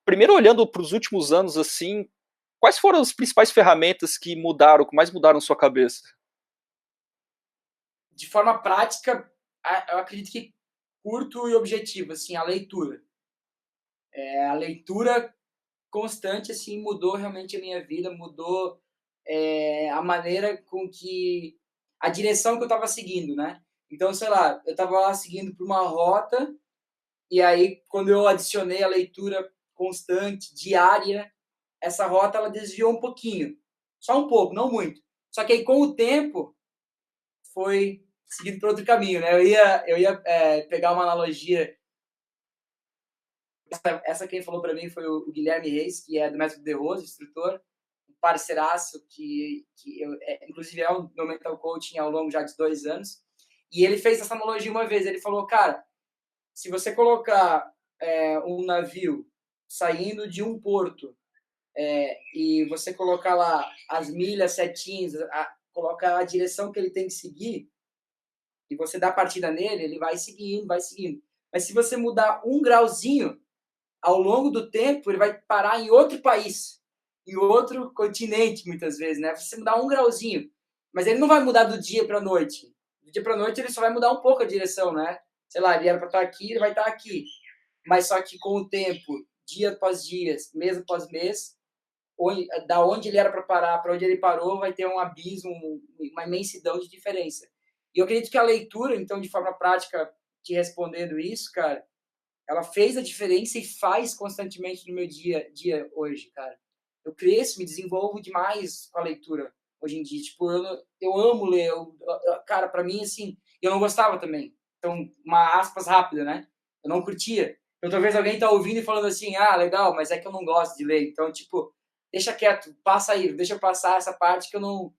Primeiro, olhando para os últimos anos, assim, quais foram as principais ferramentas que mais mudaram sua cabeça? De forma prática, eu acredito que curto e objetivo, assim, a leitura. A leitura constante, assim, mudou realmente a minha vida, mudou a maneira com que a direção que eu estava seguindo, né? Então, sei lá, eu estava lá seguindo por uma rota e aí quando eu adicionei a leitura constante, diária, essa rota ela desviou um pouquinho, só um pouco, não muito. Só que aí com o tempo foi seguindo por outro caminho, né? Eu ia pegar uma analogia. Essa quem falou para mim foi o Guilherme Reis, que é do Método de Rose, instrutor, um parceiraço que inclusive é o meu mental coaching ao longo já de 2 anos. E ele fez essa analogia uma vez. Ele falou, cara, se você colocar um navio saindo de um porto e você colocar lá as milhas, setinhas, colocar a direção que ele tem que seguir, e você dá a partida nele, ele vai seguindo, vai seguindo. Mas se você mudar um grauzinho, ao longo do tempo, ele vai parar em outro país, em outro continente, muitas vezes, né? Você mudar um grauzinho, mas ele não vai mudar do dia para a noite. Do dia para a noite, ele só vai mudar um pouco a direção, né? Sei lá, ele era para estar aqui, ele vai estar aqui. Mas só que com o tempo, dia após dia, mês após mês, da onde ele era para parar, para onde ele parou, vai ter um abismo, uma imensidão de diferença. E eu acredito que a leitura, então, de forma prática, te respondendo isso, cara, ela fez a diferença e faz constantemente no meu dia a dia hoje, cara. Eu cresço, me desenvolvo demais com a leitura hoje em dia. Tipo, eu amo ler. Cara, para mim, assim, eu não gostava também. Então, uma aspas rápida, né? Eu não curtia. Então, talvez alguém tá ouvindo e falando assim, ah, legal, mas é que eu não gosto de ler. Então, tipo, deixa quieto, passa aí, deixa eu passar essa parte que eu não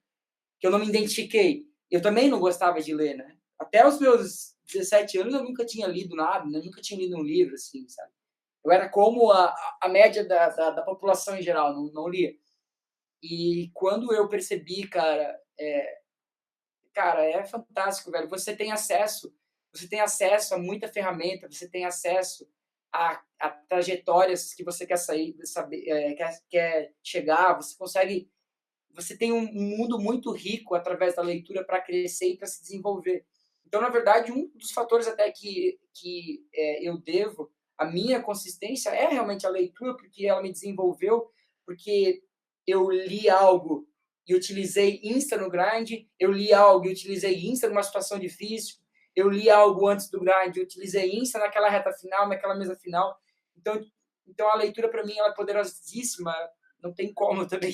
me identifiquei. Eu também não gostava de ler, né? Até os meus 17 anos eu nunca tinha lido nada, né? Nunca tinha lido um livro, assim, sabe? Eu era como a média da população em geral, não lia. E quando eu percebi, cara, é fantástico, velho. Você tem acesso a muita ferramenta, você tem acesso a trajetórias que você quer saber, quer chegar, você tem um mundo muito rico através da leitura para crescer e para se desenvolver. Então, na verdade, um dos fatores até que eu devo a minha consistência é realmente a leitura, porque ela me desenvolveu, porque eu li algo e utilizei Insta no grind, eu li algo e utilizei Insta numa situação difícil, eu li algo antes do grind e utilizei Insta naquela reta final, naquela mesa final. Então, Então, a leitura, para mim, ela é poderosíssima. Não tem como também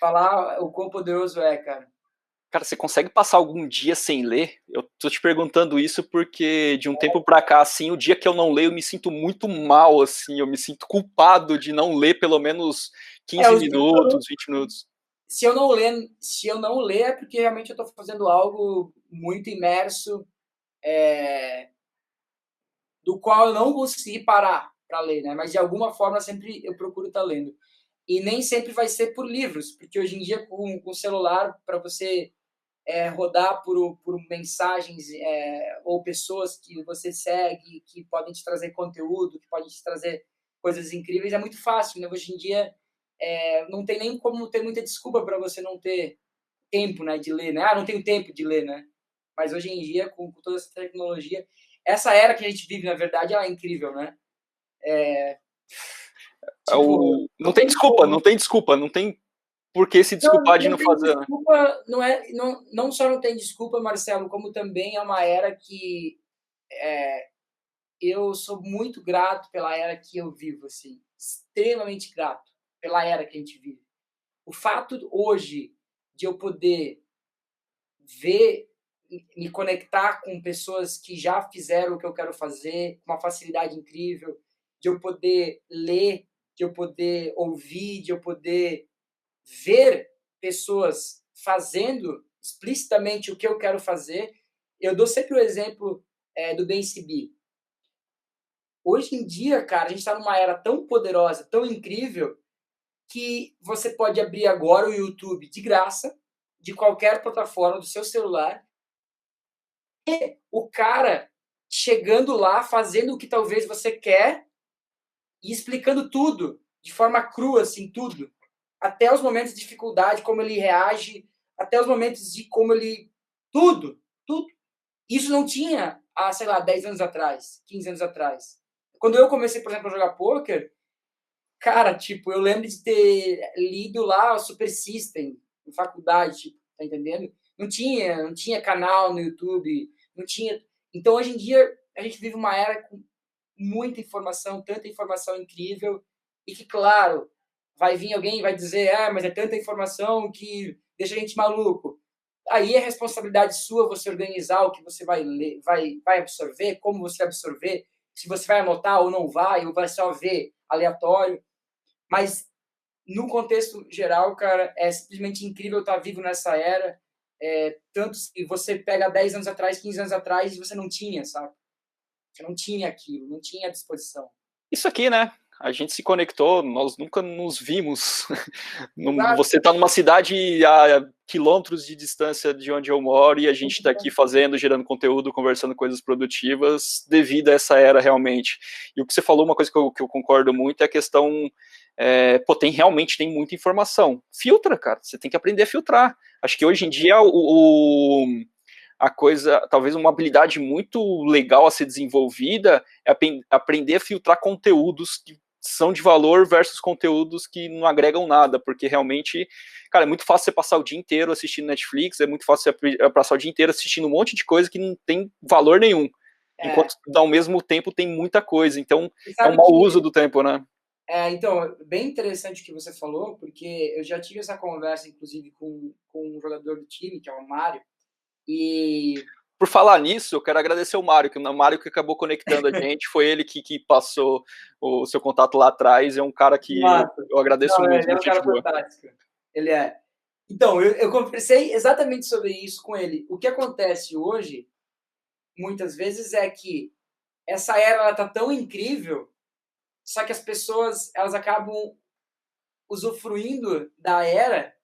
falar o quão poderoso é, cara. Cara, você consegue passar algum dia sem ler? Eu tô te perguntando isso porque de um tempo pra cá, assim, o dia que eu não leio, eu me sinto muito mal, assim, eu me sinto culpado de não ler pelo menos 15 minutos, 20 minutos. Se eu não ler é porque realmente eu tô fazendo algo muito imerso, do qual eu não consegui parar para ler, né? Mas de alguma forma sempre eu procuro estar lendo. E nem sempre vai ser por livros, porque hoje em dia com o celular, para você rodar por mensagens ou pessoas que você segue, que podem te trazer conteúdo, que podem te trazer coisas incríveis, é muito fácil, né? Hoje em dia não tem nem como ter muita desculpa para você não ter tempo, né, de ler, né? Ah, não tenho tempo de ler, né? Mas hoje em dia, com toda essa tecnologia, essa era que a gente vive, na verdade, ela é incrível, né? Tipo, Não tem desculpa, não tem desculpa, não tem por que se desculpar de não não tem fazer. desculpa, não só não tem desculpa, Marcelo, como também é uma era que eu sou muito grato pela era que eu vivo, assim, extremamente grato pela era que a gente vive. O fato hoje de eu poder ver, me conectar com pessoas que já fizeram o que eu quero fazer, com uma facilidade incrível, de eu poder ler, de eu poder ouvir, de eu poder ver pessoas fazendo explicitamente o que eu quero fazer. Eu dou sempre o exemplo do BNCB. Hoje em dia, cara, a gente está numa era tão poderosa, tão incrível, que você pode abrir agora o YouTube de graça, de qualquer plataforma do seu celular, e o cara chegando lá, fazendo o que talvez você quer e explicando tudo, de forma crua, assim, tudo. Até os momentos de dificuldade, como ele reage, até os momentos de como ele... Tudo, tudo. Isso não tinha há, sei lá, 10 anos atrás, 15 anos atrás. Quando eu comecei, por exemplo, a jogar poker, cara, tipo, eu lembro de ter lido lá o Super System, em faculdade, tipo, tá entendendo? Não tinha canal no YouTube, não tinha... Então, hoje em dia, a gente vive uma era com muita informação, tanta informação incrível, e que, claro, vai vir alguém e vai dizer, mas é tanta informação que deixa a gente maluco. Aí é responsabilidade sua você organizar o que você vai ler, vai absorver, como você vai absorver, se você vai anotar ou não vai, ou vai só ver aleatório. Mas, no contexto geral, cara, é simplesmente incrível estar vivo nessa era. Tanto que você pega 10 anos atrás, 15 anos atrás, e você não tinha, sabe? Você não tinha aquilo, não tinha à disposição. Isso aqui, né? A gente se conectou, nós nunca nos vimos. Exato. Você está numa cidade a quilômetros de distância de onde eu moro e a gente está aqui fazendo, gerando conteúdo, conversando coisas produtivas devido a essa era realmente. E o que você falou, uma coisa que eu concordo muito é a questão, realmente tem muita informação. Filtra, cara, você tem que aprender a filtrar. Acho que hoje em dia a coisa, talvez uma habilidade muito legal a ser desenvolvida é aprender a filtrar conteúdos que são de valor versus conteúdos que não agregam nada, porque realmente, cara, é muito fácil você passar o dia inteiro assistindo Netflix, é muito fácil você passar o dia inteiro assistindo um monte de coisa que não tem valor nenhum, enquanto ao mesmo tempo tem muita coisa, então é um mau uso do tempo, né? Então, bem interessante o que você falou, porque eu já tive essa conversa, inclusive, com um jogador do time, que é o Mário, e... Por falar nisso, eu quero agradecer o Mário, que o Mário que acabou conectando a gente, foi ele que passou o seu contato lá atrás, é um cara que eu agradeço muito. Ele é um cara fantástico. Ele é. Então, eu conversei exatamente sobre isso com ele. O que acontece hoje, muitas vezes, é que essa era ela tá tão incrível, só que as pessoas elas acabam usufruindo da era,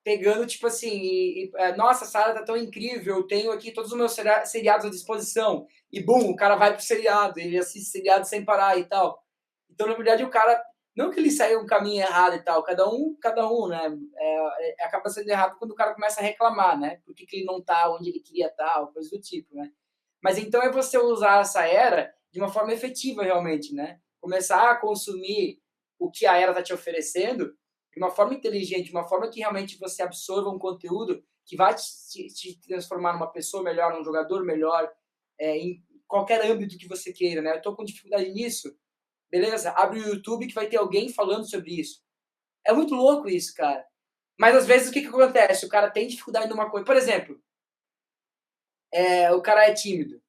pegando, tipo assim, nossa, essa área tá tão incrível, eu tenho aqui todos os meus seriados à disposição. E, bum, o cara vai pro seriado, ele assiste seriado sem parar e tal. Então, na verdade, o cara, não que ele saiu um caminho errado e tal, cada um, né? Acaba sendo errado quando o cara começa a reclamar, né? Por que ele não tá onde ele queria estar, coisa do tipo, né? Mas então é você usar essa era de uma forma efetiva, realmente, né? Começar a consumir o que a era tá te oferecendo de uma forma inteligente, de uma forma que realmente você absorva um conteúdo que vai te transformar numa pessoa melhor, num jogador melhor, qualquer âmbito que você queira, né? Eu estou com dificuldade nisso, beleza? Abre o YouTube que vai ter alguém falando sobre isso. É muito louco isso, cara. Mas às vezes o que acontece? O cara tem dificuldade numa coisa. Por exemplo, o cara é tímido.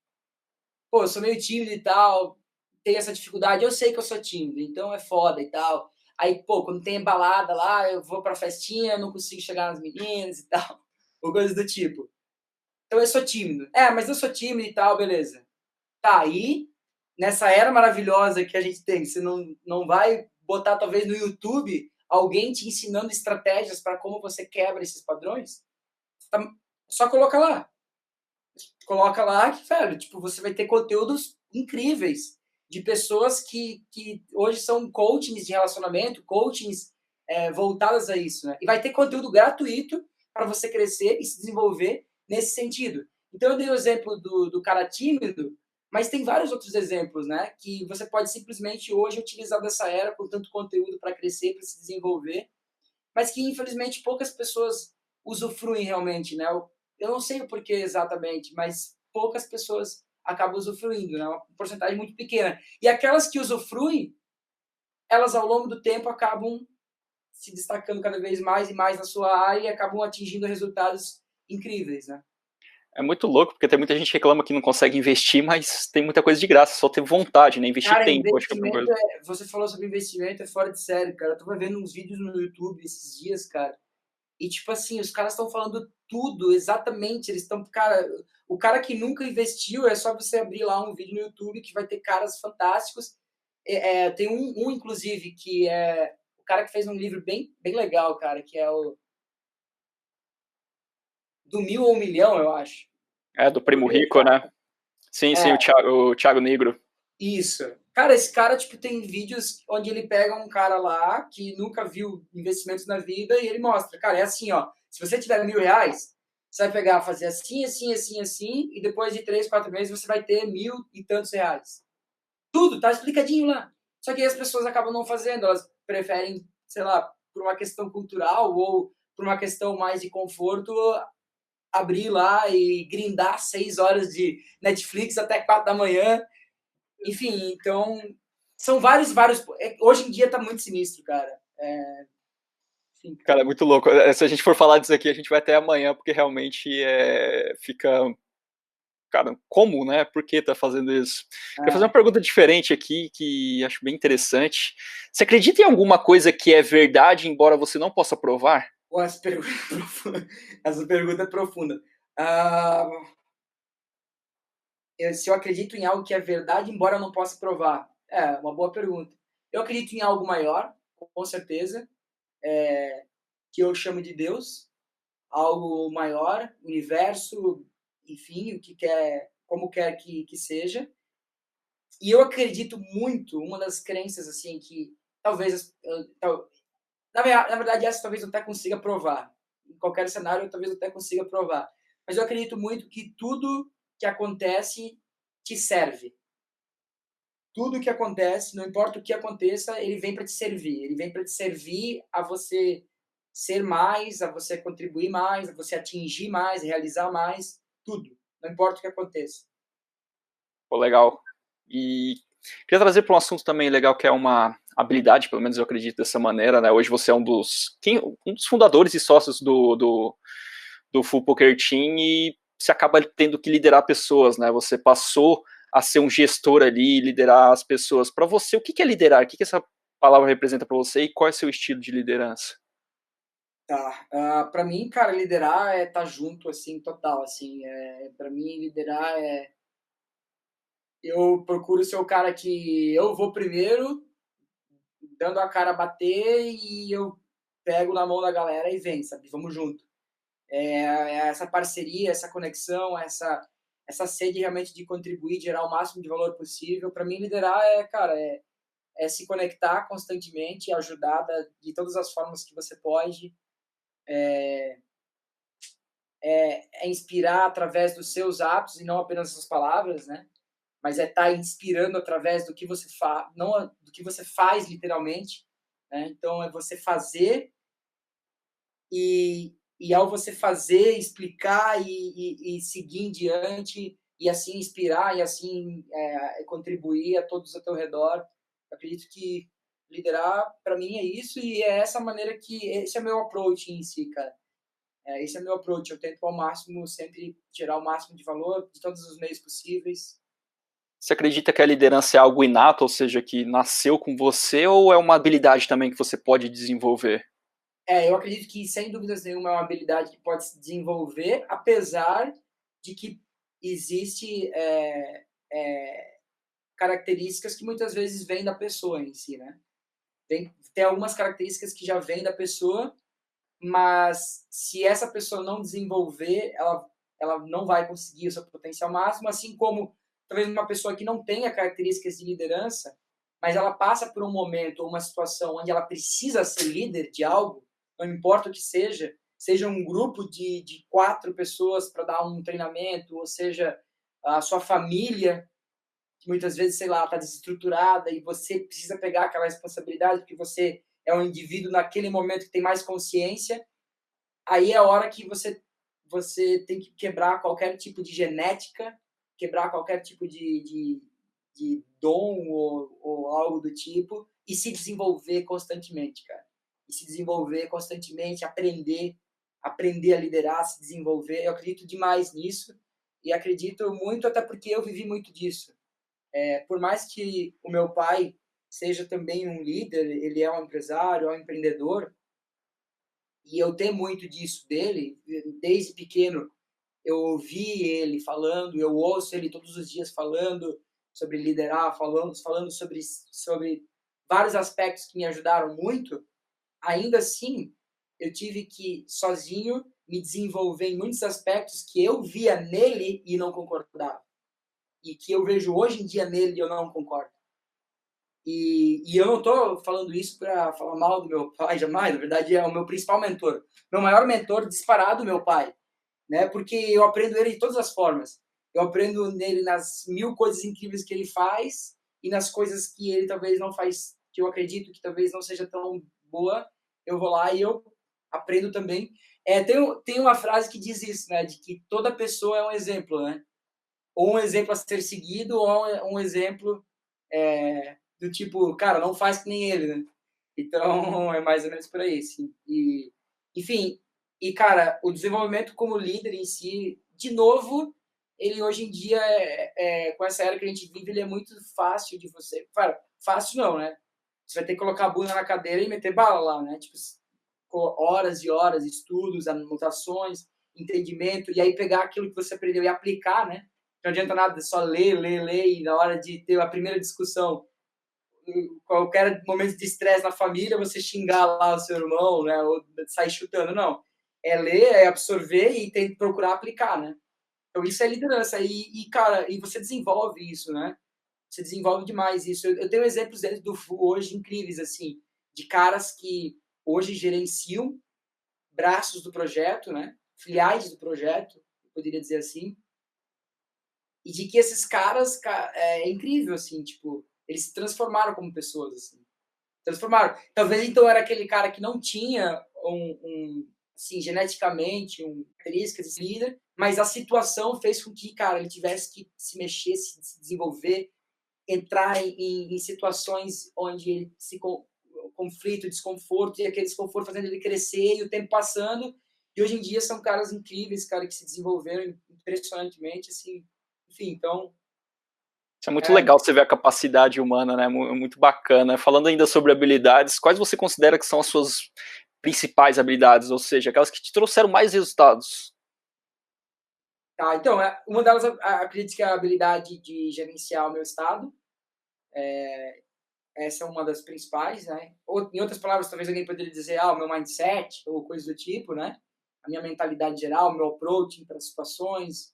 Pô, eu sou meio tímido e tal, tenho essa dificuldade. Eu sei que eu sou tímido, então é foda e tal. Aí, pô, quando tem balada lá, eu vou pra festinha, não consigo chegar nas meninas e tal. Ou coisas do tipo. Então eu sou tímido. Mas eu sou tímido e tal, beleza. Tá, aí, nessa era maravilhosa que a gente tem, você não vai botar, talvez, no YouTube alguém te ensinando estratégias para como você quebra esses padrões? Tá, só coloca lá. Coloca lá que, velho, tipo, você vai ter conteúdos incríveis de pessoas que hoje são coachings de relacionamento, coachings voltadas a isso, né? E vai ter conteúdo gratuito para você crescer e se desenvolver nesse sentido. Então, eu dei o exemplo do cara tímido, mas tem vários outros exemplos, né? Que você pode simplesmente hoje utilizar dessa era com tanto conteúdo para crescer, para se desenvolver, mas que, infelizmente, poucas pessoas usufruem realmente, né? Eu não sei o porquê exatamente, mas poucas pessoas acabam usufruindo, né? Uma porcentagem muito pequena. E aquelas que usufruem, elas ao longo do tempo acabam se destacando cada vez mais e mais na sua área e acabam atingindo resultados incríveis, né? É muito louco, porque tem muita gente que reclama que não consegue investir, mas tem muita coisa de graça, só ter vontade, né? Investir Cara, tempo, acho que é a primeira coisa. você falou sobre investimento, é fora de série, cara. Eu tava vendo uns vídeos no YouTube esses dias, cara. E, tipo assim, os caras estão falando tudo, exatamente. Eles estão, cara, o cara que nunca investiu, é só você abrir lá um vídeo no YouTube que vai ter caras fantásticos. Tem inclusive, que é o cara que fez um livro bem, bem legal, cara, que é o Do Mil ao Milhão, eu acho. É, do Primo Rico, né? Sim, sim, É, o Thiago Negro. isso. Cara, esse cara, tipo, tem vídeos onde ele pega um cara lá que nunca viu investimentos na vida e ele mostra, cara, é assim, ó, se você tiver R$ 1.000, você vai pegar, fazer assim, assim, assim, assim, e depois de 3, 4 meses você vai ter 1.000 e tantos reais. Tudo, tá explicadinho lá. Só que aí as pessoas acabam não fazendo, elas preferem, sei lá, por uma questão cultural ou por uma questão mais de conforto, abrir lá e grindar 6 horas de Netflix até 4 da manhã. Enfim, então, são vários. Hoje em dia tá muito sinistro, cara. Enfim. Cara, é muito louco. Se a gente for falar disso aqui, a gente vai até amanhã, porque realmente fica. Cara, como, né? Por que tá fazendo isso? Queria fazer uma pergunta diferente aqui, que acho bem interessante. Você acredita em alguma coisa que é verdade, embora você não possa provar? Essa pergunta é profunda. Essa pergunta é profunda. Ah, se eu acredito em algo que é verdade, embora eu não possa provar. É uma boa pergunta. Eu acredito em algo maior, com certeza, que eu chamo de Deus, algo maior, universo, enfim, o que quer, como quer que seja. E eu acredito muito, uma das crenças assim que talvez na verdade essa talvez eu até consiga provar. Em qualquer cenário talvez eu até consiga provar. Mas eu acredito muito que tudo que acontece te serve. Tudo que acontece, não importa o que aconteça, ele vem para te servir. Ele vem para te servir a você ser mais, a você contribuir mais, a você atingir mais, realizar mais, tudo. Não importa o que aconteça. Pô, legal. E queria trazer para um assunto também legal, que é uma habilidade, pelo menos eu acredito dessa maneira, né? Hoje você é um dos fundadores e sócios do Full Poker Team e você acaba tendo que liderar pessoas, né? Você passou a ser um gestor ali, liderar as pessoas. Para você, o que é liderar? O que essa palavra representa para você e qual é o seu estilo de liderança? Tá. Para mim, cara, liderar é estar junto, assim, total, assim. Para mim, liderar eu procuro ser o cara que eu vou primeiro, dando a cara a bater e eu pego na mão da galera e vem, sabe? Vamos junto. Essa parceria, essa conexão, essa sede realmente de contribuir, de gerar o máximo de valor possível. Para mim, liderar cara, se conectar constantemente, ajudar de todas as formas que você pode, inspirar através dos seus atos e não apenas as palavras, né? Mas estar inspirando através do que você faz, não do que você faz literalmente, né? Então é você fazer e ao você fazer, explicar e seguir em diante, e assim inspirar e assim contribuir a todos ao teu redor. Eu acredito que liderar, para mim, é isso, e é essa maneira que... Esse é meu approach em si, cara. Esse é meu approach. Eu tento ao máximo sempre gerar o máximo de valor de todos os meios possíveis. Você acredita que a liderança é algo inato, ou seja, que nasceu com você, ou é uma habilidade também que você pode desenvolver? Eu acredito que, sem dúvidas nenhuma, é uma habilidade que pode se desenvolver, apesar de que existe características que muitas vezes vêm da pessoa em si, né? Tem algumas características que já vêm da pessoa, mas se essa pessoa não desenvolver, ela não vai conseguir o seu potencial máximo, assim como talvez uma pessoa que não tenha características de liderança, mas ela passa por um momento ou uma situação onde ela precisa ser líder de algo, não importa o que seja um grupo de 4 pessoas para dar um treinamento, ou seja, a sua família, que muitas vezes, sei lá, está desestruturada e você precisa pegar aquela responsabilidade porque você é um indivíduo naquele momento que tem mais consciência, aí é a hora que você tem que quebrar qualquer tipo de genética, quebrar qualquer tipo de dom ou algo do tipo, e se desenvolver constantemente, cara. E se desenvolver constantemente, aprender a liderar, se desenvolver. Eu acredito demais nisso e acredito muito, até porque eu vivi muito disso. Por mais que o meu pai seja também um líder, ele é um empresário, é um empreendedor, e eu tenho muito disso dele, desde pequeno eu ouvi ele falando, eu ouço ele todos os dias falando sobre liderar, falando sobre vários aspectos que me ajudaram muito. Ainda assim, eu tive que, sozinho, me desenvolver em muitos aspectos que eu via nele e não concordava. E que eu vejo hoje em dia nele e eu não concordo. E eu não estou falando isso para falar mal do meu pai, jamais. Na verdade, é o meu principal mentor. Meu maior mentor, disparado, meu pai. Né? Porque eu aprendo ele de todas as formas. Eu aprendo nele nas 1000 coisas incríveis que ele faz e nas coisas que ele talvez não faz, que eu acredito que talvez não seja tão boa. Eu vou lá e eu aprendo também. Tem uma frase que diz isso, né? De que toda pessoa é um exemplo, né? Ou um exemplo a ser seguido, ou um exemplo do tipo, cara, não faz que nem ele, né? Então, é mais ou menos por aí, sim. Enfim, cara, o desenvolvimento como líder em si, de novo, ele hoje em dia, com essa era que a gente vive, ele é muito fácil de você... Cara, fácil não, né? Você vai ter que colocar a bunda na cadeira e meter bala lá, né? Tipo, horas e horas, estudos, anotações, entendimento, e aí pegar aquilo que você aprendeu e aplicar, né? Não adianta nada só ler, ler, ler, e na hora de ter a primeira discussão, qualquer momento de estresse na família, você xingar lá o seu irmão, né? Ou sair chutando, não. É ler, é absorver e tem que procurar aplicar, né? Então isso é liderança. Cara, e você desenvolve isso, né? Você desenvolve demais isso. Eu tenho exemplos dentro do FU hoje incríveis, assim, de caras que hoje gerenciam braços do projeto, né? Filiais do projeto, eu poderia dizer assim, e de que esses caras, é incrível, assim, tipo, eles se transformaram como pessoas, assim. Transformaram. Talvez, então, era aquele cara que não tinha assim, geneticamente, características de líder, mas a situação fez com que, cara, ele tivesse que se mexer, se desenvolver, entrar em situações onde ele conflito, desconforto, e aquele desconforto fazendo ele crescer, e o tempo passando, e hoje em dia são caras incríveis, cara, que se desenvolveram impressionantemente, assim, enfim, então... Isso é muito legal você ver a capacidade humana, né? Muito bacana. Falando ainda sobre habilidades, quais você considera que são as suas principais habilidades, ou seja, aquelas que te trouxeram mais resultados? Tá, então, uma delas, acredito que é a habilidade de gerenciar o meu estado. Essa é uma das principais, né? Ou, em outras palavras, talvez alguém poderia dizer, o meu mindset, ou coisa do tipo, né? A minha mentalidade geral, o meu approach para as situações,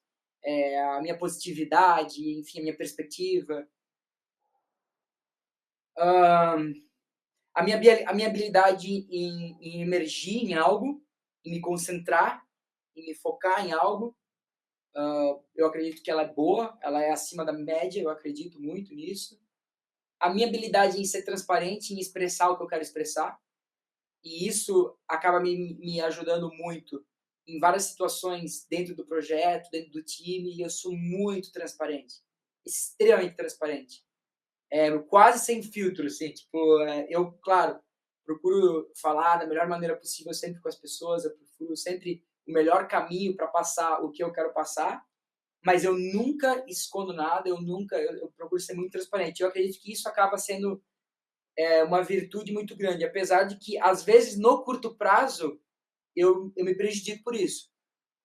a minha positividade, enfim, a minha perspectiva. A minha habilidade em emergir em algo, em me concentrar, em me focar em algo, eu acredito que ela é boa, ela é acima da média, eu acredito muito nisso. A minha habilidade em ser transparente, em expressar o que eu quero expressar, e isso acaba me ajudando muito em várias situações dentro do projeto, dentro do time, e eu sou muito transparente, extremamente transparente, quase sem filtro, assim, tipo, eu, claro, procuro falar da melhor maneira possível sempre com as pessoas, eu procuro sempre o melhor caminho para passar o que eu quero passar, mas eu nunca escondo nada, eu procuro ser muito transparente. Eu acredito que isso acaba sendo uma virtude muito grande, apesar de que, às vezes, no curto prazo, eu me prejudico por isso.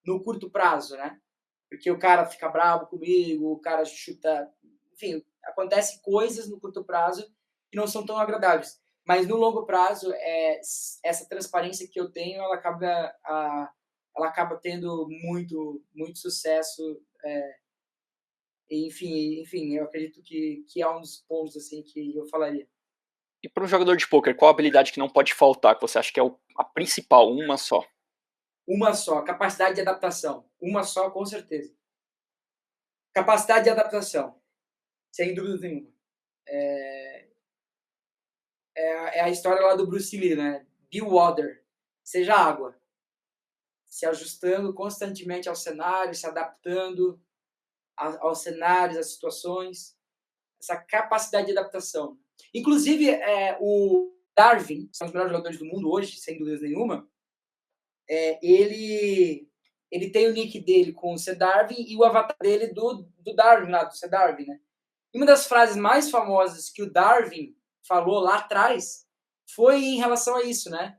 No curto prazo, né? Porque o cara fica bravo comigo, o cara chuta... Enfim, acontece coisas no curto prazo que não são tão agradáveis. Mas no longo prazo, essa transparência que eu tenho, ela acaba tendo muito sucesso. Enfim, eu acredito que é um dos pontos assim que eu falaria. E para um jogador de pôquer, qual a habilidade que não pode faltar, que você acha que é a principal, uma só? Uma só, capacidade de adaptação. Uma só, com certeza. Capacidade de adaptação, sem dúvida nenhuma. É a história lá do Bruce Lee, né? Be water, seja água. Se ajustando constantemente ao cenário, se adaptando aos cenários, às situações. Essa capacidade de adaptação. Inclusive, o Darwin, que são os melhores jogadores do mundo hoje, sem dúvida nenhuma, ele tem o nick dele com o C. Darwin e o avatar dele do Darwin, lá do C. Darwin, né? E uma das frases mais famosas que o Darwin falou lá atrás foi em relação a isso, né?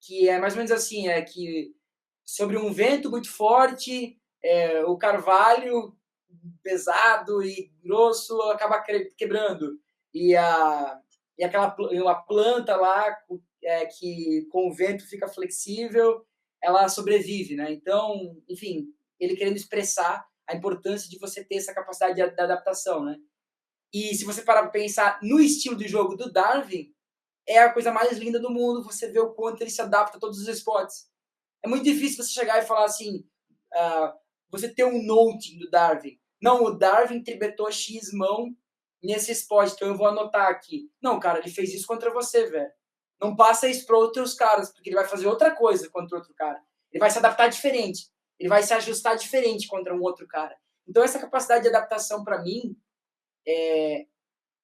Que é mais ou menos assim, que sobre um vento muito forte, o carvalho pesado e grosso acaba quebrando. E uma planta lá que com o vento fica flexível, ela sobrevive, né? Então, enfim, ele querendo expressar a importância de você ter essa capacidade de adaptação, né? E se você parar para pensar no estilo de jogo do Darwin, é a coisa mais linda do mundo, você vê o quanto ele se adapta a todos os esportes. É muito difícil você chegar e falar assim, você ter um note do Darwin. Não, o Darwin tribetou X mão nesse esporte, então eu vou anotar aqui. Não, cara, ele fez isso contra você, velho. Não passa isso para outros caras, porque ele vai fazer outra coisa contra outro cara. Ele vai se adaptar diferente. Ele vai se ajustar diferente contra um outro cara. Então, essa capacidade de adaptação, para mim,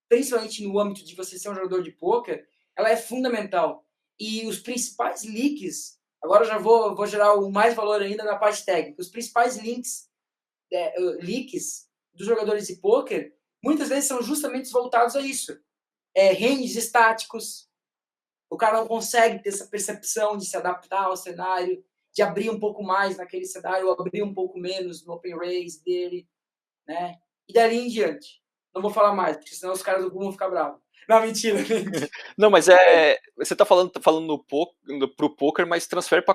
principalmente no âmbito de você ser um jogador de pôquer, ela é fundamental. E os principais leaks, agora eu já vou gerar o mais valor ainda na parte técnica, os principais leaks dos jogadores de pôquer, muitas vezes são justamente voltados a isso. Ranges estáticos, o cara não consegue ter essa percepção de se adaptar ao cenário, de abrir um pouco mais naquele cenário, ou abrir um pouco menos no open raise dele, né? E dali em diante. Não vou falar mais, porque senão os caras vão ficar bravos. Não, mentira. Não, mas você tá falando pro poker, mas transfere para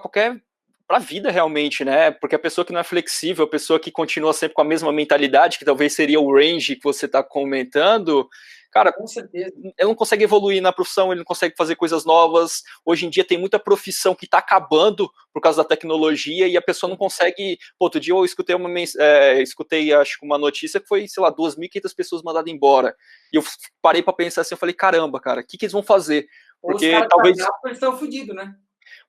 pra vida realmente, né? Porque a pessoa que não é flexível, a pessoa que continua sempre com a mesma mentalidade, que talvez seria o range que você tá comentando, cara, com certeza. Ele não consegue evoluir na profissão, ele não consegue fazer coisas novas. Hoje em dia tem muita profissão que está acabando por causa da tecnologia e a pessoa não consegue. Pô, outro dia eu escutei acho que uma notícia que foi, sei lá, 2.500 pessoas mandadas embora. E eu parei para pensar assim, eu falei, caramba, cara, o que eles vão fazer? Porque os caras talvez eles estão fodidos, né?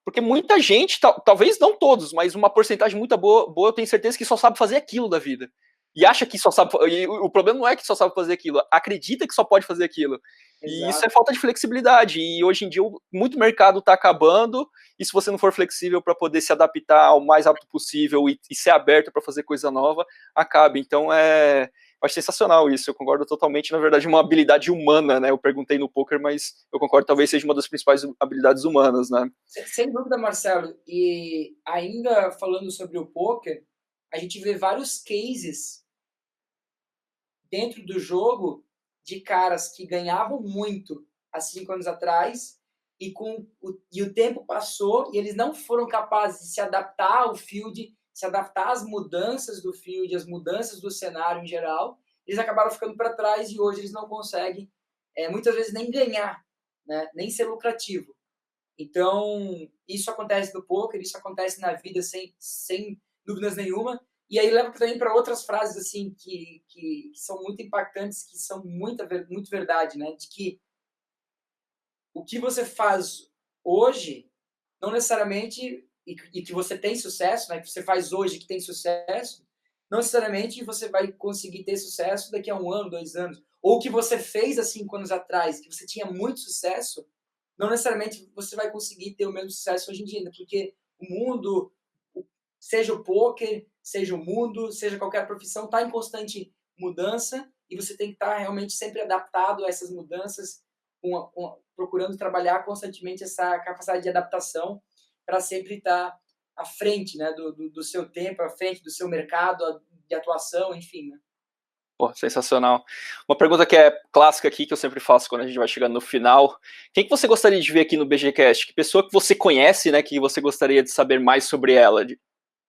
Porque muita gente, talvez não todos, mas uma porcentagem muito boa, eu tenho certeza que só sabe fazer aquilo da vida. E acha que só sabe. E o problema não é que só sabe fazer aquilo, acredita que só pode fazer aquilo. Exato. E isso é falta de flexibilidade. E hoje em dia, muito mercado está acabando. E se você não for flexível para poder se adaptar o mais rápido possível e ser aberto para fazer coisa nova, acaba. Então, eu acho sensacional isso. Eu concordo totalmente. Na verdade, uma habilidade humana, né? Eu perguntei no poker, mas eu concordo, talvez seja uma das principais habilidades humanas, né? Sem dúvida, Marcelo. E ainda falando sobre o poker, a gente vê vários cases dentro do jogo de caras que ganhavam muito há 5 anos atrás e o tempo passou e eles não foram capazes de se adaptar ao field, se adaptar às mudanças do field, às mudanças do cenário em geral. Eles acabaram ficando para trás e hoje eles não conseguem, muitas vezes, nem ganhar, né? Nem ser lucrativo. Então, isso acontece no poker, isso acontece na vida sem dúvidas nenhuma. E aí leva também para outras frases assim que são muito impactantes, que são muito verdade, né? De que o que você faz hoje não necessariamente e que você tem sucesso, né, que você faz hoje que tem sucesso, não necessariamente você vai conseguir ter sucesso daqui a 1 ano, 2 anos. Ou que você fez há 5 anos atrás, que você tinha muito sucesso, não necessariamente você vai conseguir ter o mesmo sucesso hoje em dia, porque o mundo, seja o poker, seja o mundo, seja qualquer profissão, está em constante mudança e você tem que estar realmente sempre adaptado a essas mudanças, procurando trabalhar constantemente essa capacidade de adaptação para sempre estar à frente, né, do seu tempo, à frente do seu mercado de atuação, enfim, né? Pô, sensacional. Uma pergunta que é clássica aqui, que eu sempre faço quando a gente vai chegando no final. Quem que você gostaria de ver aqui no BGCast? Que pessoa que você conhece, né, que você gostaria de saber mais sobre ela?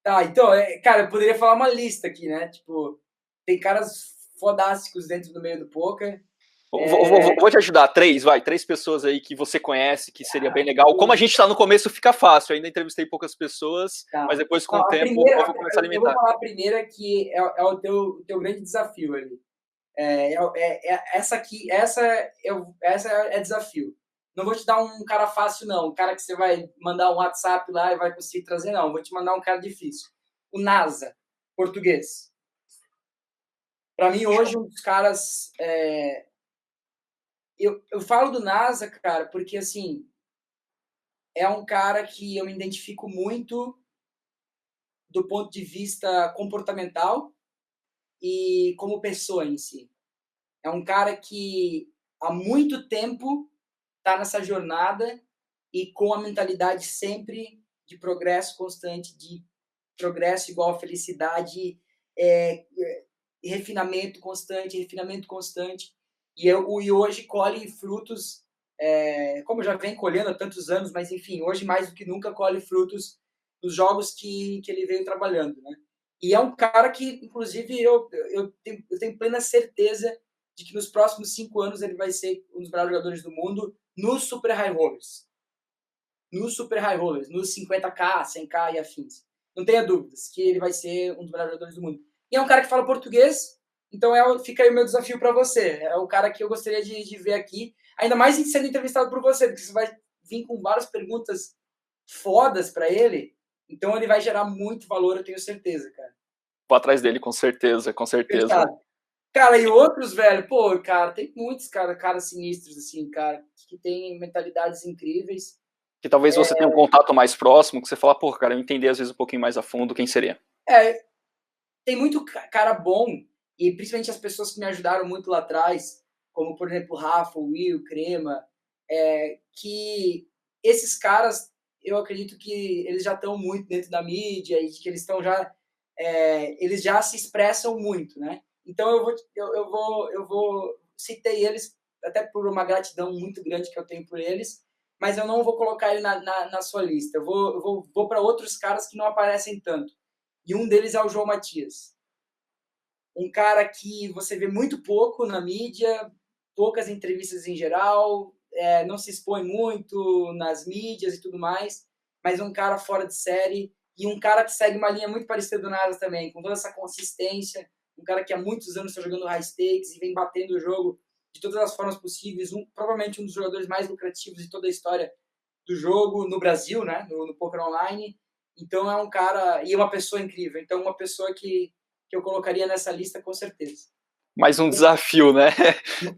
Tá, então, cara, eu poderia falar uma lista aqui, né? Tipo, tem caras fodásticos dentro do meio do poker. Vou te ajudar. 3 pessoas aí que você conhece, que seria bem legal. Como a gente tá no começo, fica fácil. Eu ainda entrevistei poucas pessoas, Tá. mas depois, com Não, o tempo, eu vou começar a eu vou limitar. falar a primeira que é o teu grande desafio ali. Essa aqui, essa é desafio. Não vou te dar um cara fácil, não. Um cara que você vai mandar um WhatsApp lá e vai conseguir trazer, não. Vou te mandar um cara difícil. O NASA, português. Para mim, hoje, um dos caras... Eu falo do NASA, cara, porque, assim, é um cara que eu me identifico muito do ponto de vista comportamental e como pessoa em si. É um cara que há muito tempo está nessa jornada e com a mentalidade sempre de progresso constante, de progresso igual a felicidade, refinamento constante. E hoje colhe frutos, como já vem colhendo há tantos anos, mas enfim, hoje mais do que nunca colhe frutos dos jogos que ele veio trabalhando, né? E é um cara que, inclusive, eu tenho plena certeza de que nos próximos 5 anos ele vai ser um dos melhores jogadores do mundo nos Super High Rollers. Nos Super High Rollers, nos 50K, 100K e afins. Não tenha dúvidas que ele vai ser um dos melhores jogadores do mundo. E é um cara que fala português, então fica aí o meu desafio para você. É o cara que eu gostaria de ver aqui, ainda mais sendo entrevistado por você, porque você vai vir com várias perguntas fodas para ele, então ele vai gerar muito valor, eu tenho certeza, cara. Vou atrás dele, com certeza, com certeza. Fechado. Cara, e outros, velho, pô, cara, tem muitos caras sinistros, assim, cara, que tem mentalidades incríveis. Que talvez você tenha um contato mais próximo, que você fala, pô, cara, eu entender às vezes um pouquinho mais a fundo, quem seria? Tem muito cara bom, e principalmente as pessoas que me ajudaram muito lá atrás, como, por exemplo, o Rafa, o Will, o Crema, que esses caras, eu acredito que eles já estão muito dentro da mídia e que eles estão já... eles já se expressam muito, né? Então eu vou citei eles até por uma gratidão muito grande que eu tenho por eles, mas eu não vou colocar ele na sua lista. Eu vou para outros caras que não aparecem tanto. E um deles é o João Matias. Um cara que você vê muito pouco na mídia, poucas entrevistas em geral, não se expõe muito nas mídias e tudo mais, mas é um cara fora de série e um cara que segue uma linha muito parecida do NASA também, com toda essa consistência, um cara que há muitos anos está jogando high stakes e vem batendo o jogo de todas as formas possíveis, provavelmente um dos jogadores mais lucrativos de toda a história do jogo no Brasil, né, no poker online. Então é um cara e uma pessoa incrível. Então uma pessoa que eu colocaria nessa lista com certeza. Mais um desafio, né?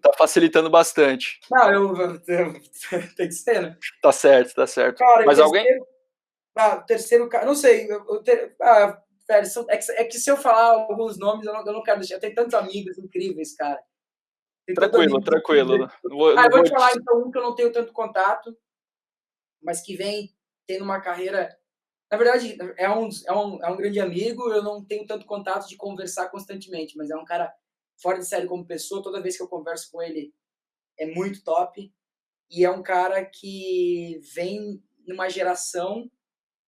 Tá facilitando bastante. Não, tem que ser, né? Tá certo, tá certo. Cara, mas alguém? Terceiro cara, não sei. Velho, é que se eu falar alguns nomes, eu não quero deixar. Tem tantos amigos incríveis, cara. Tranquilo. Eu vou te falar então um que eu não tenho tanto contato, mas que vem tendo uma carreira. Na verdade, é um grande amigo, eu não tenho tanto contato de conversar constantemente, mas é um cara fora de série como pessoa, toda vez que eu converso com ele é muito top, e é um cara que vem numa geração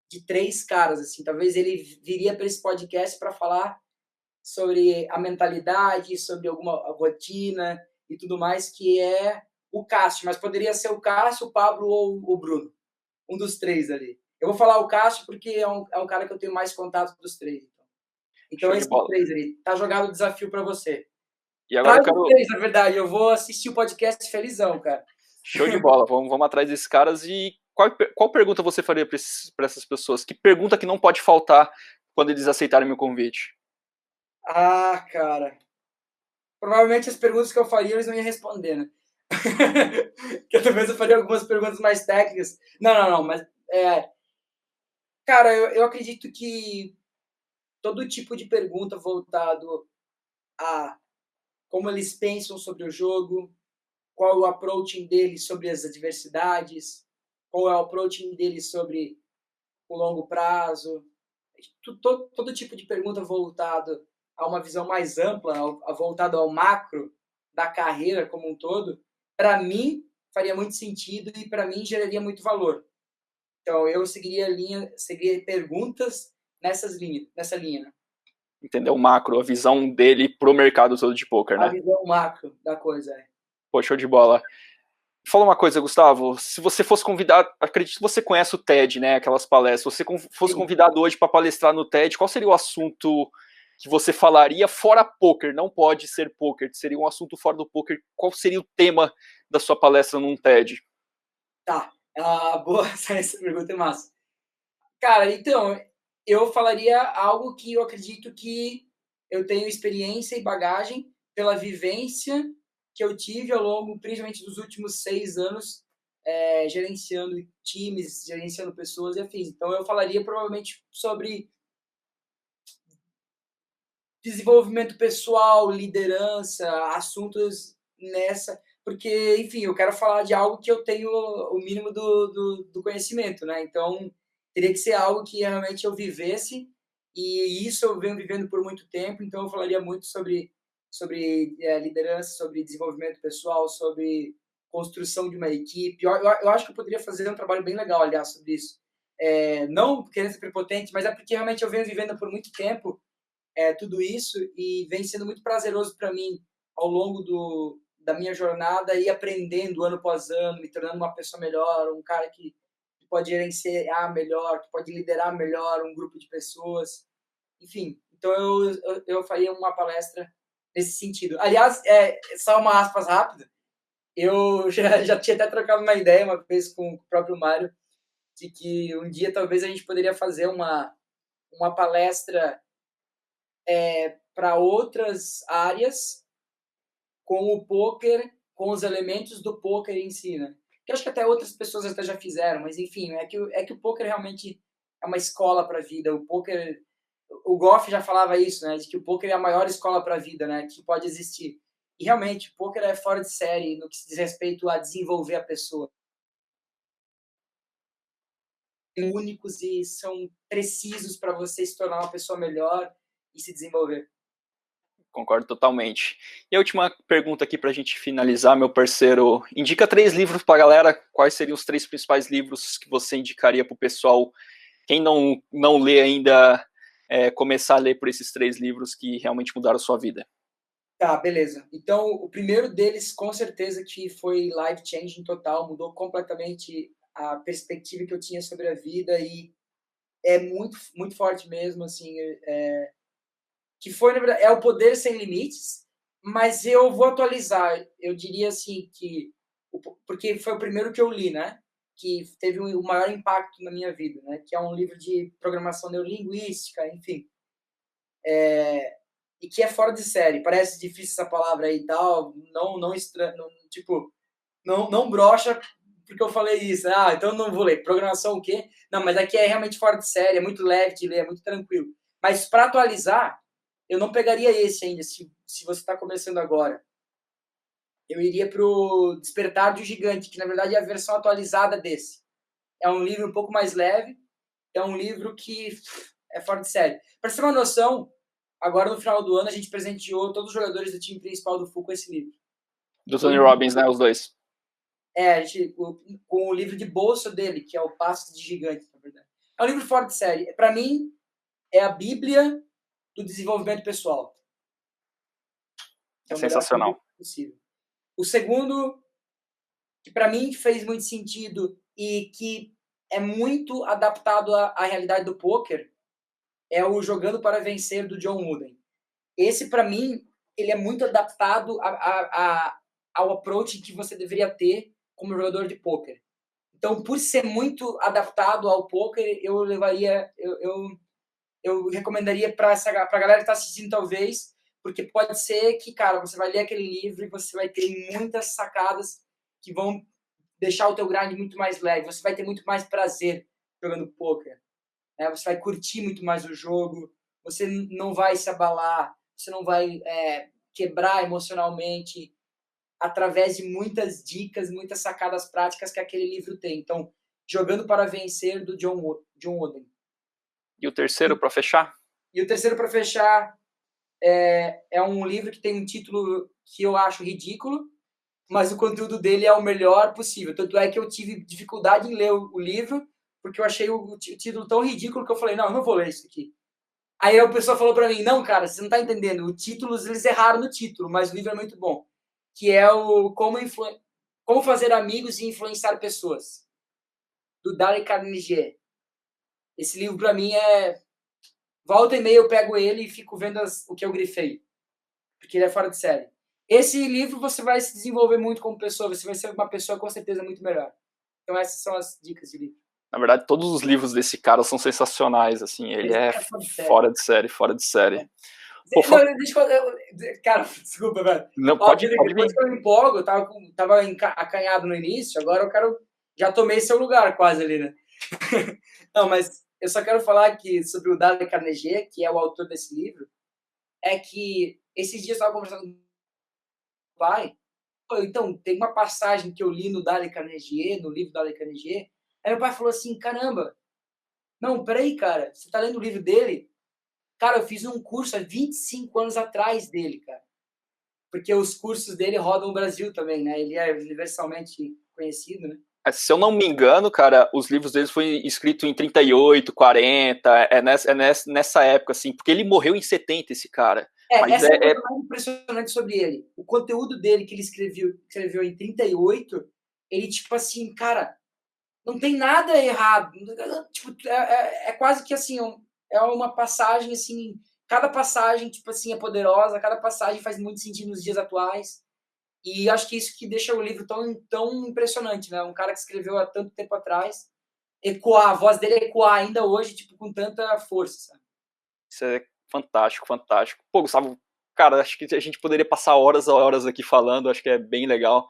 de 3 caras, assim, talvez ele viria para esse podcast para falar sobre a mentalidade, sobre alguma rotina e tudo mais, que é o Cássio, mas poderia ser o Cássio, o Pablo ou o Bruno, um dos 3 ali. Eu vou falar o Cássio porque é um cara que eu tenho mais contato dos 3. Então esses 3 ali. Tá jogado o desafio para você. E agora eu quero... 3, na verdade. Eu vou assistir o podcast felizão, cara. Show de bola. Vamos atrás desses caras e qual pergunta você faria para essas pessoas? Que pergunta que não pode faltar quando eles aceitarem meu convite? Ah, cara. Provavelmente as perguntas que eu faria, eles não iam responder, né? Porque talvez eu faria algumas perguntas mais técnicas. Não, mas... cara, eu acredito que todo tipo de pergunta voltado a como eles pensam sobre o jogo, qual é o approaching deles sobre as adversidades, qual é o approaching deles sobre o longo prazo, todo tipo de pergunta voltado a uma visão mais ampla, voltado ao macro da carreira como um todo, para mim faria muito sentido e para mim geraria muito valor. Então eu seguiria perguntas nessa linha, né? Entendeu? O macro, a visão dele pro mercado todo de poker, A né? visão macro da coisa. Pô, show de bola. Fala uma coisa, Gustavo. Se você fosse convidado, acredito que você conhece o TED, né? Aquelas palestras. Se você fosse Sim. convidado hoje para palestrar no TED, qual seria o assunto que você falaria fora poker? Não pode ser poker, seria um assunto fora do poker. Qual seria o tema da sua palestra num TED? Tá. Boa, essa pergunta é massa. Cara, então, eu falaria algo que eu acredito que eu tenho experiência e bagagem pela vivência que eu tive ao longo, principalmente dos últimos 6 anos, gerenciando times, gerenciando pessoas e afins. Então, eu falaria provavelmente sobre desenvolvimento pessoal, liderança, assuntos nessa, porque, enfim, eu quero falar de algo que eu tenho o mínimo do conhecimento, né? Então, teria que ser algo que realmente eu vivesse, e isso eu venho vivendo por muito tempo, então eu falaria muito sobre liderança, sobre desenvolvimento pessoal, sobre construção de uma equipe. Eu acho que eu poderia fazer um trabalho bem legal, aliás, sobre isso. Não querendo ser prepotente, mas é porque realmente eu venho vivendo por muito tempo tudo isso e vem sendo muito prazeroso para mim ao longo da minha jornada e aprendendo ano após ano, me tornando uma pessoa melhor, um cara que pode gerenciar melhor, que pode liderar melhor um grupo de pessoas, enfim. Então eu faria uma palestra nesse sentido. Aliás, só uma aspas rápida, eu já tinha até trocado uma ideia uma vez com o próprio Mário de que um dia talvez a gente poderia fazer uma palestra para outras áreas com o poker, com os elementos do poker em si, né? Que eu acho que até outras pessoas até já fizeram, mas enfim, é que o poker realmente é uma escola para a vida. O poker, o Goff já falava isso, né? De que o poker é a maior escola para a vida, né? Que pode existir. E realmente, o poker é fora de série no que se diz respeito a desenvolver a pessoa. Únicos e são precisos para você se tornar uma pessoa melhor e se desenvolver. Concordo totalmente. E a última pergunta aqui para a gente finalizar, meu parceiro. Indica 3 livros para a galera. Quais seriam os 3 principais livros que você indicaria para o pessoal? Quem não lê ainda, começar a ler por esses 3 livros que realmente mudaram a sua vida. Tá, beleza. Então, o primeiro deles, com certeza, que foi life-changing total, mudou completamente a perspectiva que eu tinha sobre a vida e é muito, muito forte mesmo, assim, que foi, na verdade, é O Poder Sem Limites, mas eu vou atualizar. Eu diria, assim, porque foi o primeiro que eu li, né? Que teve o maior impacto na minha vida, né? Que é um livro de programação neurolinguística, enfim. E que é fora de série. Parece difícil essa palavra aí e tal, tipo, não brocha porque eu falei isso. Ah, então não vou ler. Programação o quê? Não, mas aqui é realmente fora de série, é muito leve de ler, é muito tranquilo. Mas para atualizar, eu não pegaria esse ainda, se você está começando agora. Eu iria para o Despertar do Gigante, que na verdade é a versão atualizada desse. É um livro um pouco mais leve, é um livro que é fora de série. Para você ter uma noção, agora no final do ano a gente presenteou todos os jogadores do time principal do FU com esse livro. Do Todo Tony mundo, Robbins, né? Os 2. com o livro de bolso dele, que é o Passo de Gigante, na verdade. É um livro fora de série. Para mim, é a Bíblia do desenvolvimento pessoal. É o melhor livro Sensacional. possível. O segundo, que para mim fez muito sentido e que é muito adaptado à realidade do poker, é o Jogando para Vencer, do John Wooden. Esse, para mim, ele é muito adaptado ao approach que você deveria ter como jogador de poker. Então, por ser muito adaptado ao poker, eu recomendaria para a galera que está assistindo, talvez, porque pode ser que, cara, você vai ler aquele livro e você vai ter muitas sacadas que vão deixar o teu grind muito mais leve. Você vai ter muito mais prazer jogando poker. Né? Você vai curtir muito mais o jogo. Você não vai se abalar. Você não vai quebrar emocionalmente através de muitas dicas, muitas sacadas práticas que aquele livro tem. Então, Jogando para Vencer, do John Wooden. E o terceiro, para fechar? E o terceiro, para fechar, é um livro que tem um título que eu acho ridículo, mas o conteúdo dele é o melhor possível. Tanto é que eu tive dificuldade em ler o livro, porque eu achei o título tão ridículo que eu falei, não, eu não vou ler isso aqui. Aí a pessoa falou para mim, não, cara, você não tá entendendo, o título, eles erraram no título, mas o livro é muito bom. Que é o Como Fazer Amigos e Influenciar Pessoas, do Dale Carnegie. Esse livro, para mim, volta e meia eu pego ele e fico vendo o que eu grifei, porque ele é fora de série. Esse livro você vai se desenvolver muito como pessoa, você vai ser uma pessoa com certeza muito melhor. Então essas são as dicas de livro. Na verdade, todos os livros desse cara são sensacionais, assim, ele é fora de série, fora de série. Pô, não, deixa eu... Cara, desculpa, velho. Não, pode depois vir. que eu me empolgo, eu tava acanhado no início, agora eu quero... Já tomei seu lugar quase ali, né? Não, mas eu só quero falar que sobre o Dale Carnegie, que é o autor desse livro, é que esses dias eu estava conversando com o pai, então, tem uma passagem que eu li no Dale Carnegie, no livro Dale Carnegie, aí meu pai falou assim, caramba, não, peraí, cara, você tá lendo o livro dele? Cara, eu fiz um curso há 25 anos atrás dele, cara. Porque os cursos dele rodam o Brasil também, né? Ele é universalmente conhecido, né? Se eu não me engano, cara, os livros deles foram escritos em 38, 40, nessa época, assim, porque ele morreu em 70, esse cara. Essa é a coisa mais impressionante sobre ele. O conteúdo dele que ele escreveu em 38, ele, tipo assim, cara, não tem nada errado. Tipo, é quase que, assim, é uma passagem, assim, cada passagem, tipo assim, é poderosa, cada passagem faz muito sentido nos dias atuais. E acho que isso que deixa o livro tão impressionante, né? Um cara que escreveu há tanto tempo atrás, a voz dele ecoar ainda hoje, tipo, com tanta força, sabe? Isso é fantástico, fantástico. Pô, Gustavo, cara, acho que a gente poderia passar horas e horas aqui falando, acho que é bem legal,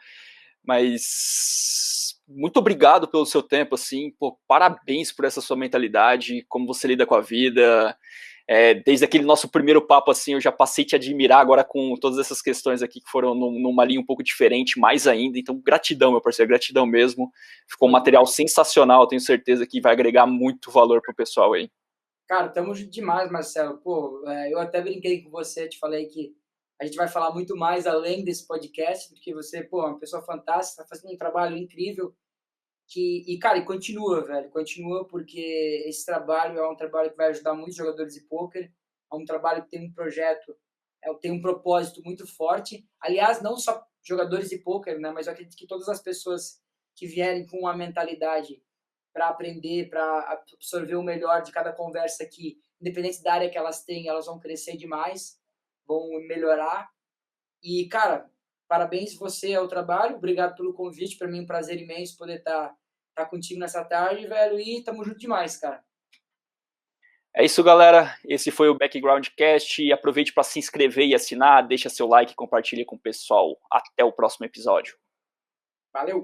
mas muito obrigado pelo seu tempo, assim, pô, parabéns por essa sua mentalidade, como você lida com a vida. Desde aquele nosso primeiro papo, assim, eu já passei a te admirar agora com todas essas questões aqui que foram numa linha um pouco diferente, mais ainda. Então, gratidão, meu parceiro, gratidão mesmo. Ficou um material sensacional, tenho certeza que vai agregar muito valor pro pessoal aí. Cara, tamo junto demais, Marcelo. Pô, eu até brinquei com você, te falei que a gente vai falar muito mais além desse podcast, porque você, pô, é uma pessoa fantástica, tá fazendo um trabalho incrível. E, cara, e continua, velho. Continua porque esse trabalho é um trabalho que vai ajudar muitos jogadores de pôquer. É um trabalho que tem um projeto, tem um propósito muito forte. Aliás, não só jogadores de pôquer, né? Mas eu acredito que todas as pessoas que vierem com uma mentalidade para aprender, para absorver o melhor de cada conversa aqui, independente da área que elas têm, elas vão crescer demais, vão melhorar. E, cara, parabéns você ao trabalho, obrigado pelo convite, para mim é um prazer imenso poder estar contigo nessa tarde, velho, e tamo junto demais, cara. É isso, galera. Esse foi o Background Cast. Aproveite para se inscrever e assinar, deixa seu like e compartilha com o pessoal. Até o próximo episódio. Valeu!